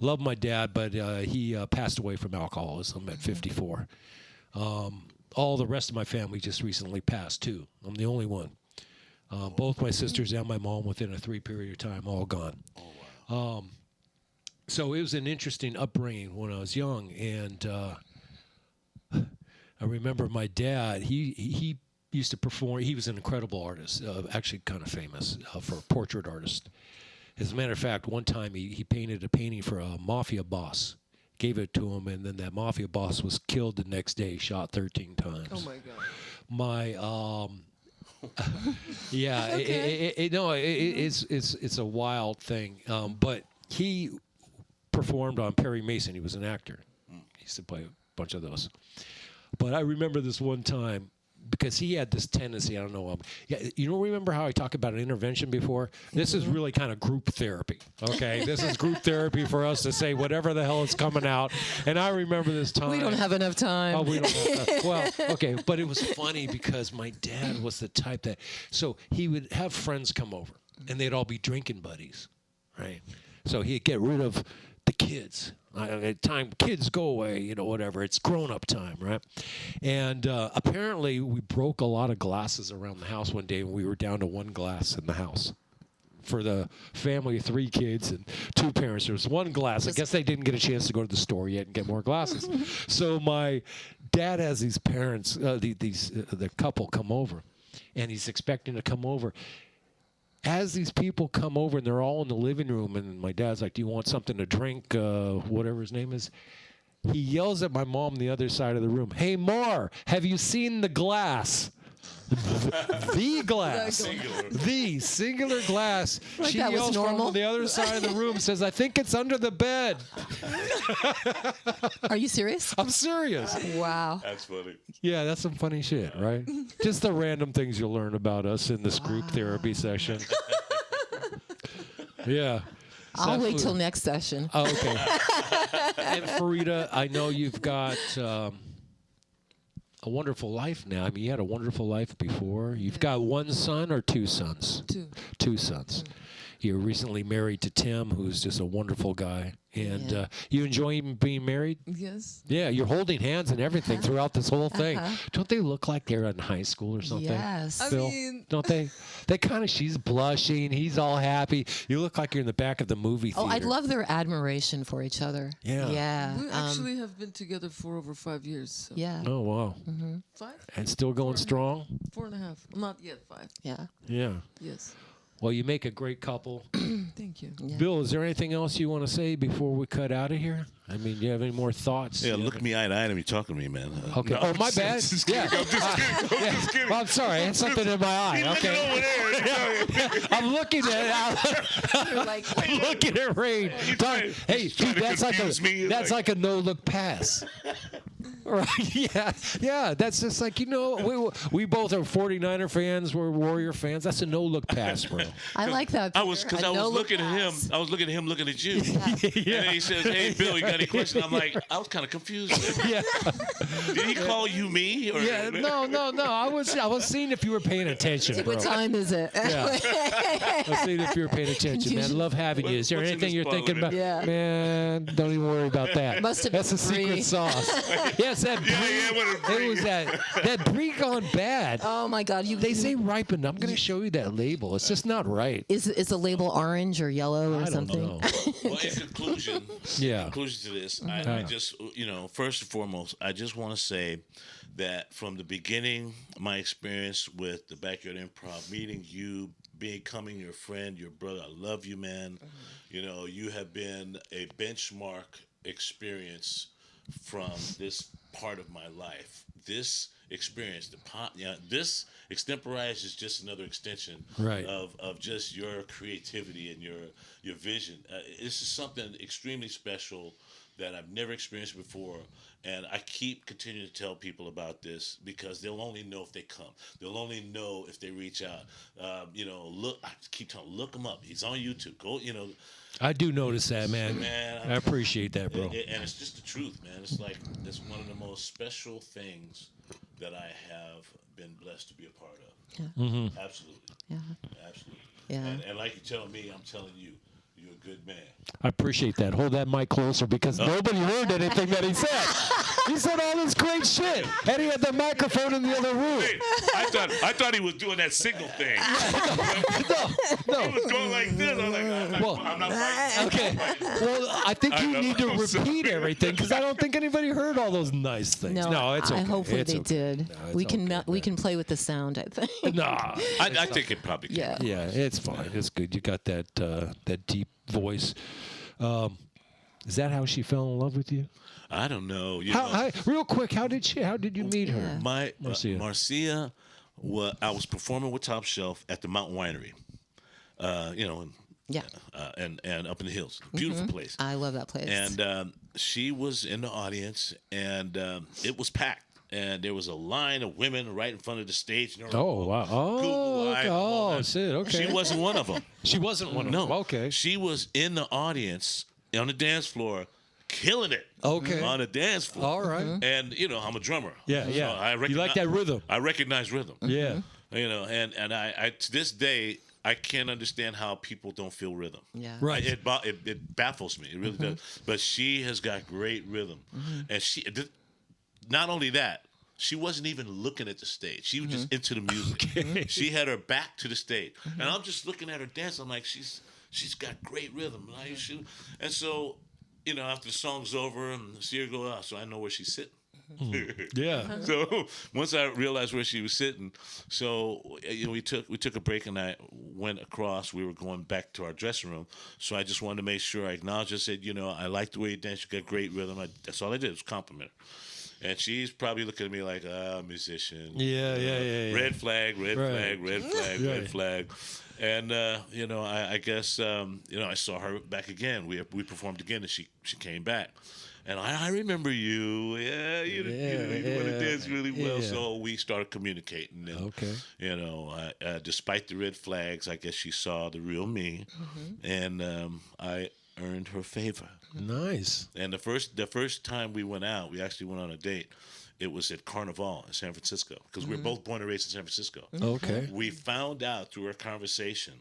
Love my dad, but he passed away from alcoholism at 54. All the rest of my family just recently passed, too. I'm the only one. Both my sisters and my mom within a 3 period of time, all gone. So it was an interesting upbringing when I was young, and I remember my dad, he used to perform. He was an incredible artist, actually kind of famous for a portrait artist. As a matter of fact, one time he painted a painting for a mafia boss, gave it to him, and then that mafia boss was killed the next day, shot 13 times. Oh, my God. Yeah, it's a wild thing. But he performed on Perry Mason. He was an actor. He used to play a bunch of those. But I remember this one time because he had this tendency. I don't know. You don't remember how I talked about an intervention before? This is really kind of group therapy. Okay, this is group therapy for us to say whatever the hell is coming out. And I remember this time. We don't have enough time. Oh, we don't have time. Well, okay, but it was funny because my dad was the type that. So he would have friends come over, and they'd all be drinking buddies, right? So he'd get rid of the kids. Time kids go away, whatever. It's grown-up time, right? And apparently we broke a lot of glasses around the house one day, and we were down to one glass in the house. For the family of 3 kids and 2 parents, there was one glass. I guess they didn't get a chance to go to the store yet and get more glasses. So my dad has these parents, the couple come over, and he's expecting to come over. As these people come over and they're all in the living room, and my dad's like, "Do you want something to drink?" Whatever his name is. He yells at my mom on the other side of the room, "Hey, Mar, have you seen the glass?" The glass. The singular glass. Like she that was yells normal. from the other side of the room, says, "I think it's under the bed." Are you serious? I'm serious. Wow. That's funny. Yeah, that's some funny shit, right? Just the random things you'll learn about us in this group therapy session. Yeah. I'll wait till next session. Oh, okay. And Farida, I know you've got a wonderful life now. I mean, you had a wonderful life before. You've got 1 son or 2 sons? 2. 2 sons. You're recently married to Tim, who's just a wonderful guy. And you enjoy being married? Yes. Yeah, you're holding hands and everything throughout this whole thing. Don't they look like they're in high school or something? Yes. Phil? I mean, Don't they? They kind of, she's blushing, he's all happy. You look like you're in the back of the movie theater. Oh, I love their admiration for each other. Yeah. Yeah. we actually have been together for over 5 years. So. Yeah. Oh, wow. 5? And still going strong? 4.5. Not yet 5. Yeah. Yeah. Yes. Well, you make a great couple. Thank you. Yeah. Bill, is there anything else you want to say before we cut out of here? I mean, do you have any more thoughts? Yeah, look me eye to eye when you're talking to me, man. Okay. Oh, my bad. Just Yeah. kidding. I'm just kidding. I'm just kidding. Well, I'm sorry. I had something in my eye. Okay. Over there. I'm looking at You're like, I'm looking at Rain. Hey, trying dude, to that's like confuse me. that's like a no-look pass. Right? Yeah. That's just like, we both are 49er fans. We're Warrior fans. That's a no-look pass, bro. I like that. I was looking at him. I was looking at him, looking at you. And then he says, "Hey, Bill, you got any questions?" I'm like, I was kind of confused. Yeah. Did he call you me? Or? Yeah. No. I was seeing if you were paying attention, bro. What time is it? Yeah. I was seeing if you were paying attention, man. I love having you. Is there What's in anything this you're bottle, thinking about? man? Yeah. Man, don't even worry about that. Must have That's been a secret brie. sauce. Yes, that brie. Yeah, It was that brie gone bad. Oh my God! They say ripened. I'm going to show you that label. It's just not right. Is the label orange or yellow or I don't something? know. Well, in conclusion, conclusion to this, I just, first and foremost, I just want to say that from the beginning, my experience with the Backyard Improv, meeting you, becoming your friend, your brother, I love you, man. You have been a benchmark experience from this part of my life. This experience, this Xtemporize is just another extension of just your creativity and your vision. This is something extremely special that I've never experienced before, and I keep continuing to tell people about this because they'll only know if they come. They'll only know if they reach out. Look, I keep telling, look him up. He's on YouTube. Go, I do notice that, man. I appreciate that, bro. And it's just the truth, man. It's like it's one of the most special things that I have been blessed to be a part of. Yeah. Mm-hmm. Absolutely. Yeah. Absolutely. Yeah. And like you tell me, I'm telling you, you're a good man. I appreciate that. Hold that mic closer because nobody heard anything that he said. He said all this great shit, and he had the microphone in the other room. Wait, I thought he was doing that signal thing. No. He was going like this. I was like, I'm not fighting. Okay. Well, I think you need to I'm repeat sorry. everything because I don't think anybody heard all those nice things. No, it's okay. Hopefully It's they okay. did. No, it's we can okay, we man. can play with the sound. I think. Nah. I think it probably can. Yeah. Yeah, it's fine. It's good. You got that deep voice. Is that how she fell in love with you? I don't know. Real quick, how did you meet her? My Marcia. Marcia, I was performing with Top Shelf at the Mountain Winery. Yeah. And up in the hills, beautiful place. I love that place. And she was in the audience, and it was packed. and there was a line of women right in front of the stage. And Oh, wow. Oh, shit. Okay. She wasn't one of them. She wasn't one of them. Okay. She was in the audience on the dance floor, killing it. Okay. On the dance floor. All right. And I'm a drummer. Yeah, yeah. You like that rhythm. I recognize rhythm. Yeah. And I to this day I can't understand how people don't feel rhythm. Yeah. Right. It baffles me. It really does. But she has got great rhythm, and not only that, she wasn't even looking at the stage. She was just into the music. Okay. She had her back to the stage, and I'm just looking at her dance. I'm like, she's got great rhythm. And so, after the song's over and see her go out, so I know where she's sitting. Yeah. So once I realized where she was sitting, so we took a break and I went across. We were going back to our dressing room, so I just wanted to make sure I acknowledged. I said, I like the way you dance. You got great rhythm. That's all I did was compliment her. And she's probably looking at me like, musician. Yeah. Red flag, red Right. flag, red flag, Right. red flag. And, I guess, I saw her back again. We performed again, and she came back. And I remember you. Yeah, you want to dance really well. Yeah. So we started communicating. And, Okay. despite the red flags, I guess she saw the real me. And I earned her favor. Nice. And the first time we went out, we actually went on a date. It was at Carnival in San Francisco because we're both born and raised in San Francisco. Okay. We found out through our conversation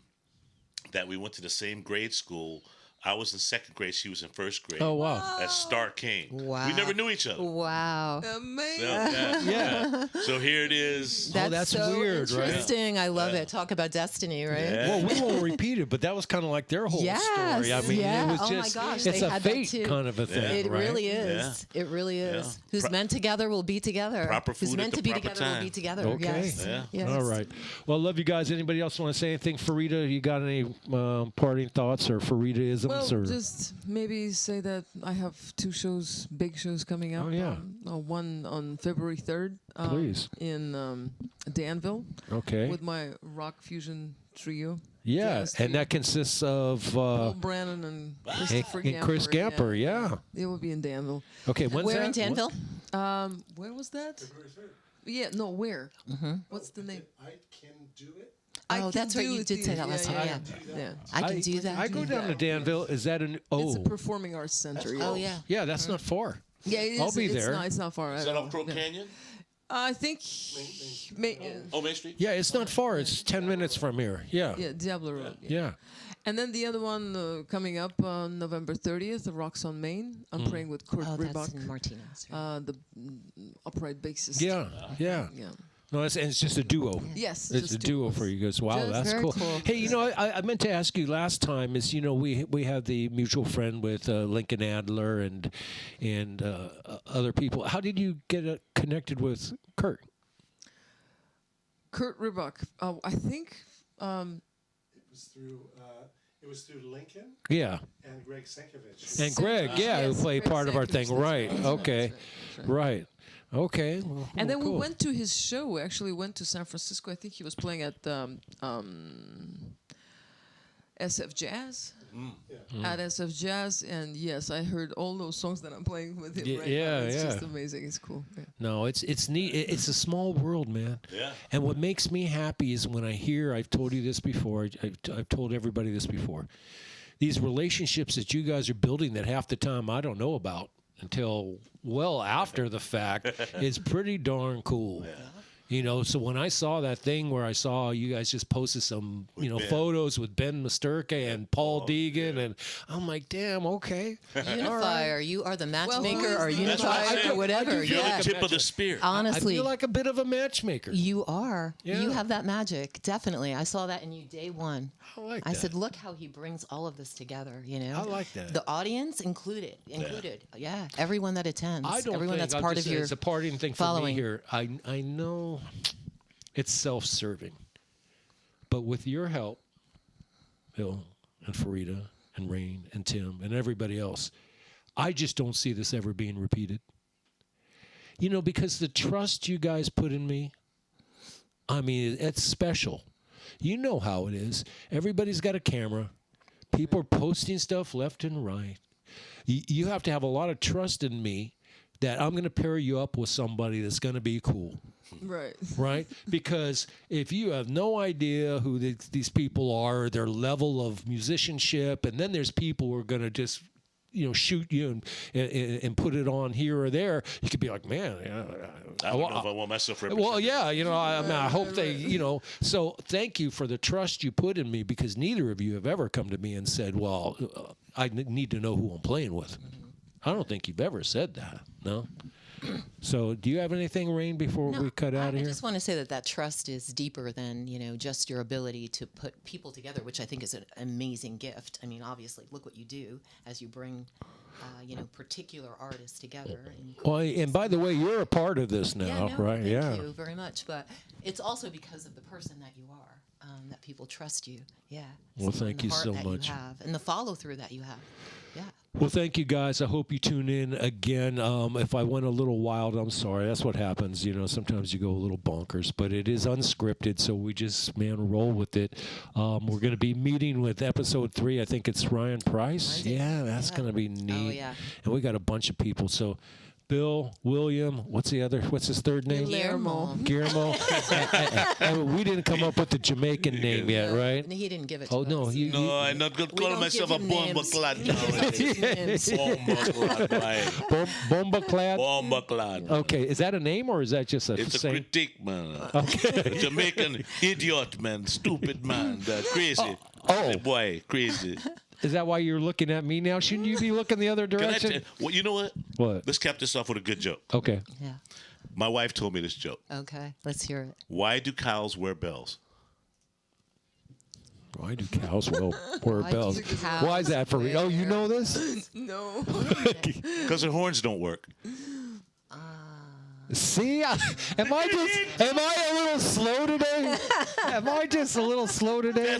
that we went to the same grade school. I was in second grade. She was in first grade. Oh, wow. At Star King. Wow. We never knew each other. Wow. Amazing. Yeah. So here it is. that's so weird, right? interesting. I love it. Talk about destiny, right? Yeah. Well, we won't repeat it, but that was kind of like their whole Yes, story. I mean, yeah. it was Oh my just, gosh, it's they a had that fate too. kind of a thing, It right? really is. It really is. Yeah. Who's meant together will be together. Proper Who's food meant at to the be proper together will time. be together. Okay. Yes. Yeah. Yes. All right. Well, love you guys. Anybody else want to say anything? Farida, you got any parting thoughts or Farida-isms? Well, or? just maybe say that I have 2 shows, big shows coming up. Oh, yeah. One on February 3rd. Please. In Danville. Okay. With my rock fusion trio. Yeah, Jazz and trio. that consists of Paul Brannon and Christopher and Chris Gamper. Yeah. It will be in Danville. Okay. When's Where that? in Danville? Where was that? Yeah, no, where? What's the name? I can do it. I Oh, Can that's right. Do You It did say that last time. Yeah. I can do that. I go down to Danville. Is that an? It's Oh, a performing arts center. Oh yeah. yeah. That's not far. Yeah, it is. I'll be there. It's not far. Is that off Crow Canyon? I think. Main Street? Yeah, it's not far. It's 10 minutes from here. Yeah. Yeah, Diablo Road. Yeah. And then the other one coming up on November 30th, the Rocks on Main. I'm playing with Kurt Oh, that's Ribach, in Martinez. Right? the upright bassist. Yeah. Yeah. Yeah. No, and it's just a duo. Yes. It's just a duo for you guys. Wow, Just that's very cool. cool. Hey, I meant to ask you last time is we have the mutual friend with Lincoln Adler and other people. How did you get connected with Kurt? Kurt Ribach. I think. It was through Lincoln Yeah. and Greg Senkovich. And Greg, yeah, who Yes, played Greg part of our Sankovich, thing, that's right? right. Okay, right. Okay. Well, And then cool. we went to his show. We actually went to San Francisco. I think he was playing at SF Jazz. At SF Jazz, and yes, I heard all those songs that I'm playing with him right yeah, now. It's yeah. just amazing. It's cool. Yeah. No, it's neat. It's a small world, man. Yeah. And what makes me happy is when I hear, I've told you this before, I've told everybody this before, these relationships that you guys are building that half the time I don't know about until well after the fact is pretty darn cool. Yeah. So when I saw that thing where I saw you guys just posted some, Ben. photos with Ben Musterka and Paul Deegan, and I'm like, damn, okay. Unifier. You are the matchmaker is or the- That's what I'm unifier saying. or whatever. You're Yeah. the tip of the spear. I Honestly, feel like a bit of a matchmaker. you are. Yeah. You have that magic. Definitely. I saw that in you day one. I like I that. said, look how he brings all of this together, I like that. The audience included. Yeah. Everyone that attends. I don't everyone think that's I'll part just of say your it's a parting thing for following. me here. I know it's self-serving, but with your help, Bill and Farida and Rain and Tim and everybody else, I just don't see this ever being repeated. Because the trust you guys put in me, I mean, it's special. You know how it is. Everybody's got a camera. People are posting stuff left and right. You have to have a lot of trust in me that I'm going to pair you up with somebody that's going to be cool. Right. Right? Because if you have no idea who these people are, their level of musicianship, and then there's people who are going to just, shoot you and put it on here or there, you could be like, man, I don't know if I want myself represented. well, yeah, I hope they, So thank you for the trust you put in me, because neither of you have ever come to me and said, well, I need to know who I'm playing with. I don't think you've ever said that. No. So, do you have anything, Rain, before we cut out of here? I just want to say that trust is deeper than, just your ability to put people together, which I think is an amazing gift. I mean, obviously, look what you do as you bring, particular artists together. Well, and by the way, you're a part of this now, right? Thank you very much. But it's also because of the person that you are, that people trust you. Yeah. Well, thank you so much. And the follow through that you have. Yeah. Well, thank you, guys. I hope you tune in again. If I went a little wild, I'm sorry. That's what happens. Sometimes you go a little bonkers, but it is unscripted, so we just, roll with it. We're going to be meeting with episode 3. I think it's Ryan Price. Yeah, that's going to be neat. Oh, yeah. And we got a bunch of people, so... Bill, William, what's his third name? Guillermo. And we didn't come up with the Jamaican name yet, right? He didn't give it to Oh, us. no. No, I'm not going to call myself a bomba clad. Bomba clad? Bomba clad. Okay, is that a name or is that just a It's a saying? critique, man. Okay. Jamaican idiot, man. Stupid, man. Crazy. Oh. Boy, crazy. Is that why you're looking at me now? Shouldn't you be looking the other direction? Well, you know what? What? Let's cap this off with a good joke. Okay. Yeah. My wife told me this joke. Okay. Let's hear it. Why do cows wear bells? Why do cows wear Why do bells? cows Why is that for real? Oh, you know this? No. Because their horns don't work. See, am I a little slow today? Am I just a little slow today?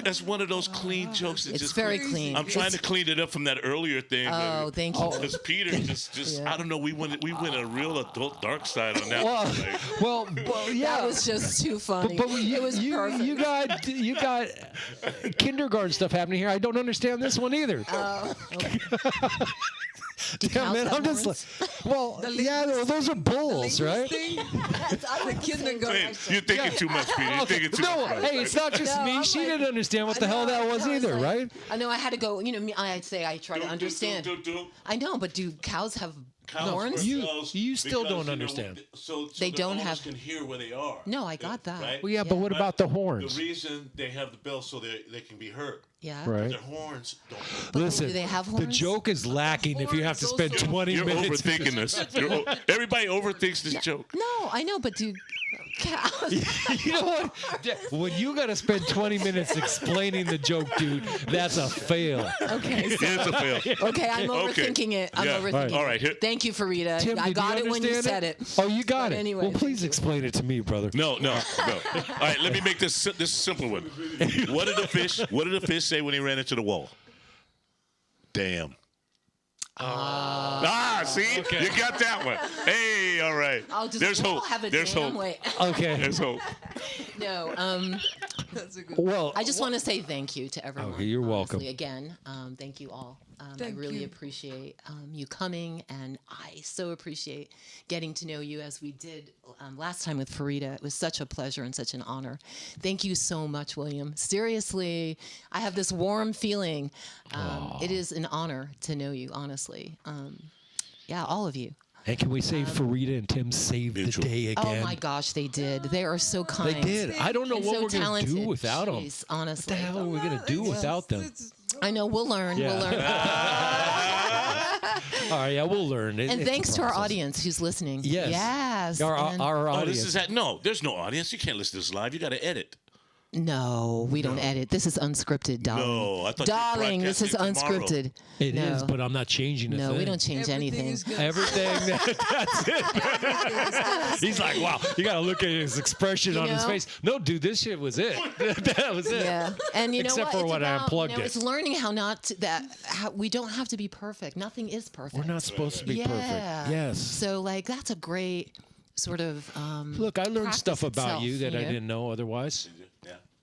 That's one of those clean jokes. It's very clean. I'm trying to clean it up from that earlier thing. Oh, thank you. Because Peter just I don't know. We went a real adult dark side on that. Well, yeah. That was just too funny. But it was perfect. You got kindergarten stuff happening here. I don't understand this one either. Yeah, man, I'm just like, those are bulls, right? The kindergarten. You're thinking too much, Peter. You're thinking too much. Hey, it's not just No, me. I'm She like- didn't understand what the hell that was either, like- right? I know I had to go, I'd say I try to understand. I know, but do cows have horns? You still don't understand. So They the don't owners have- can hear where they are. No, I got that. Right? Well, yeah, but what about the horns? The reason they have the bells so they can be heard. Yeah. Right. Their horns don't work. But Listen, do they have the horns? joke is lacking if you have to spend 20 You're minutes. overthinking this. Everybody overthinks this joke. No, I know, but do cows? You know what? When you got to spend 20 minutes explaining the joke, dude, that's a fail. Okay. It's a fail. Okay, I'm overthinking it. I'm Yeah. overthinking it. All right, here- Thank you, Farida. Tim, I did got you it when you understand said it. Oh, you got But it. anyway, Well, please thank you. explain it to me, brother. No. All right, let me make this simple one. What did the fish say when he ran into the wall? Damn. See? You got that one. Hey, all right. There's hope. Have a There's damn hope. way. Okay. There's hope. No, That's a good. Well, I just want to say thank you to everyone. Okay, you're welcome. honestly. Again, thank you all. I Thank really you. appreciate you coming, and I so appreciate getting to know you as we did last time with Farida. It was such a pleasure and such an honor. Thank you so much, William. Seriously, I have this warm feeling. It is an honor to know you, honestly. Yeah, all of you. and can we say Farida and Tim saved the Mutual. day again? Oh my gosh, they did. They are so kind. They did. I don't know And what so we're going to do talented. without them. Jeez, honestly. What the hell are we going to do without them? I know, we'll learn. Yeah. We'll learn. All right, yeah, we'll learn. And It's a thanks to our process. audience who's listening. Yes. Yes. Our and- audience. There's no audience. You can't listen to this live. You got to edit. No, we don't edit. This is unscripted, darling. No, I thought you were darling, this is broadcasting tomorrow. unscripted. It no. is, but I'm not changing a No, thing. we don't change Everything anything. is good. Everything. That's it. He's like, wow. You got to look at his expression on his know? face. No, dude, this shit was it. That was it. Yeah, and you know Except what? for It's when I about, unplugged it. It's learning how not to, we don't have to be perfect. Nothing is perfect. We're not supposed to be yeah. perfect. Yes. So like that's a great sort of Look, I learned practice stuff about itself, you that I know? didn't know otherwise.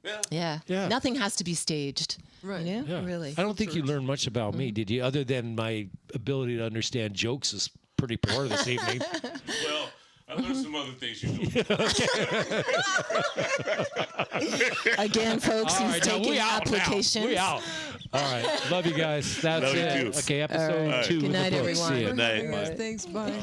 Yeah. Yeah. Yeah. Nothing has to be staged. Right. You know? Yeah. Really. I don't think you learned much about me, did you? Other than my ability to understand jokes is pretty poor this evening. Well, I learned some other things you do. Again, folks, All he's right, now taking we out applications. now. We out. All right. Love you guys. That's Love you it. too. Okay, episode All right. 2 Good of night, the book. everyone. See ya. Good night. Thanks. Bye.